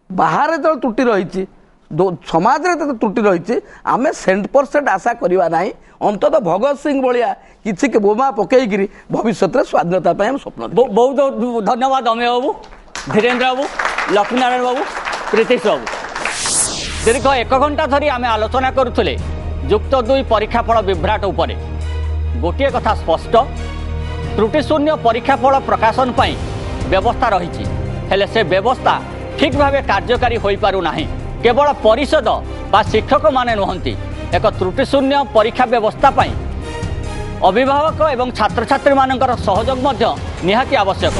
ବାହାରେ ଯେତେବେଳେ ତ୍ରୁଟି ରହିଛି, ସମାଜରେ ଯେତେ ତ୍ରୁଟି ରହିଛି ଆମେ 100% ଆଶା କରିବା ନାହିଁ। ଅନ୍ତତଃ ଭଗତ ସିଂ ଭଳିଆ କିଛି ବୋମା ପକେଇକିରି ଭବିଷ୍ୟତରେ ସ୍ୱାଧୀନତା ପାଇଁ ଆମେ ସ୍ୱପ୍ନ ବହୁତ ବହୁତ ଧନ୍ୟବାଦ ଅମୟ ବାବୁ, ଧୀରେନ୍ଦ୍ର ବାବୁ, ଲକ୍ଷ୍ମୀନାରାୟଣ ବାବୁ, ପ୍ରୀତିଶ ବାବୁ। ଦୀର୍ଘ 1 ଘଣ୍ଟା ଧରି ଆମେ ଆଲୋଚନା କରୁଥିଲେ ଯୁକ୍ତ 2 ପରୀକ୍ଷାଫଳ ବିଭ୍ରାଟ ଉପରେ। ଗୋଟିଏ କଥା ସ୍ପଷ୍ଟ, ତ୍ରୁଟିଶୂନ୍ୟ ପରୀକ୍ଷାଫଳ ପ୍ରକାଶନ ପାଇଁ ବ୍ୟବସ୍ଥା ରହିଛି, ହେଲେ ସେ ବ୍ୟବସ୍ଥା ଠିକ୍ ଭାବେ କାର୍ଯ୍ୟକାରୀ ହୋଇପାରୁନାହିଁ। କେବଳ ପରିଷଦ ବା ଶିକ୍ଷକମାନେ ନୁହନ୍ତି, ଏକ ତ୍ରୁଟିଶୂନ୍ୟ ପରୀକ୍ଷା ବ୍ୟବସ୍ଥା ପାଇଁ ଅଭିଭାବକ ଏବଂ ଛାତ୍ରଛାତ୍ରୀମାନଙ୍କର ସହଯୋଗ ମଧ୍ୟ ନିହାତି ଆବଶ୍ୟକ।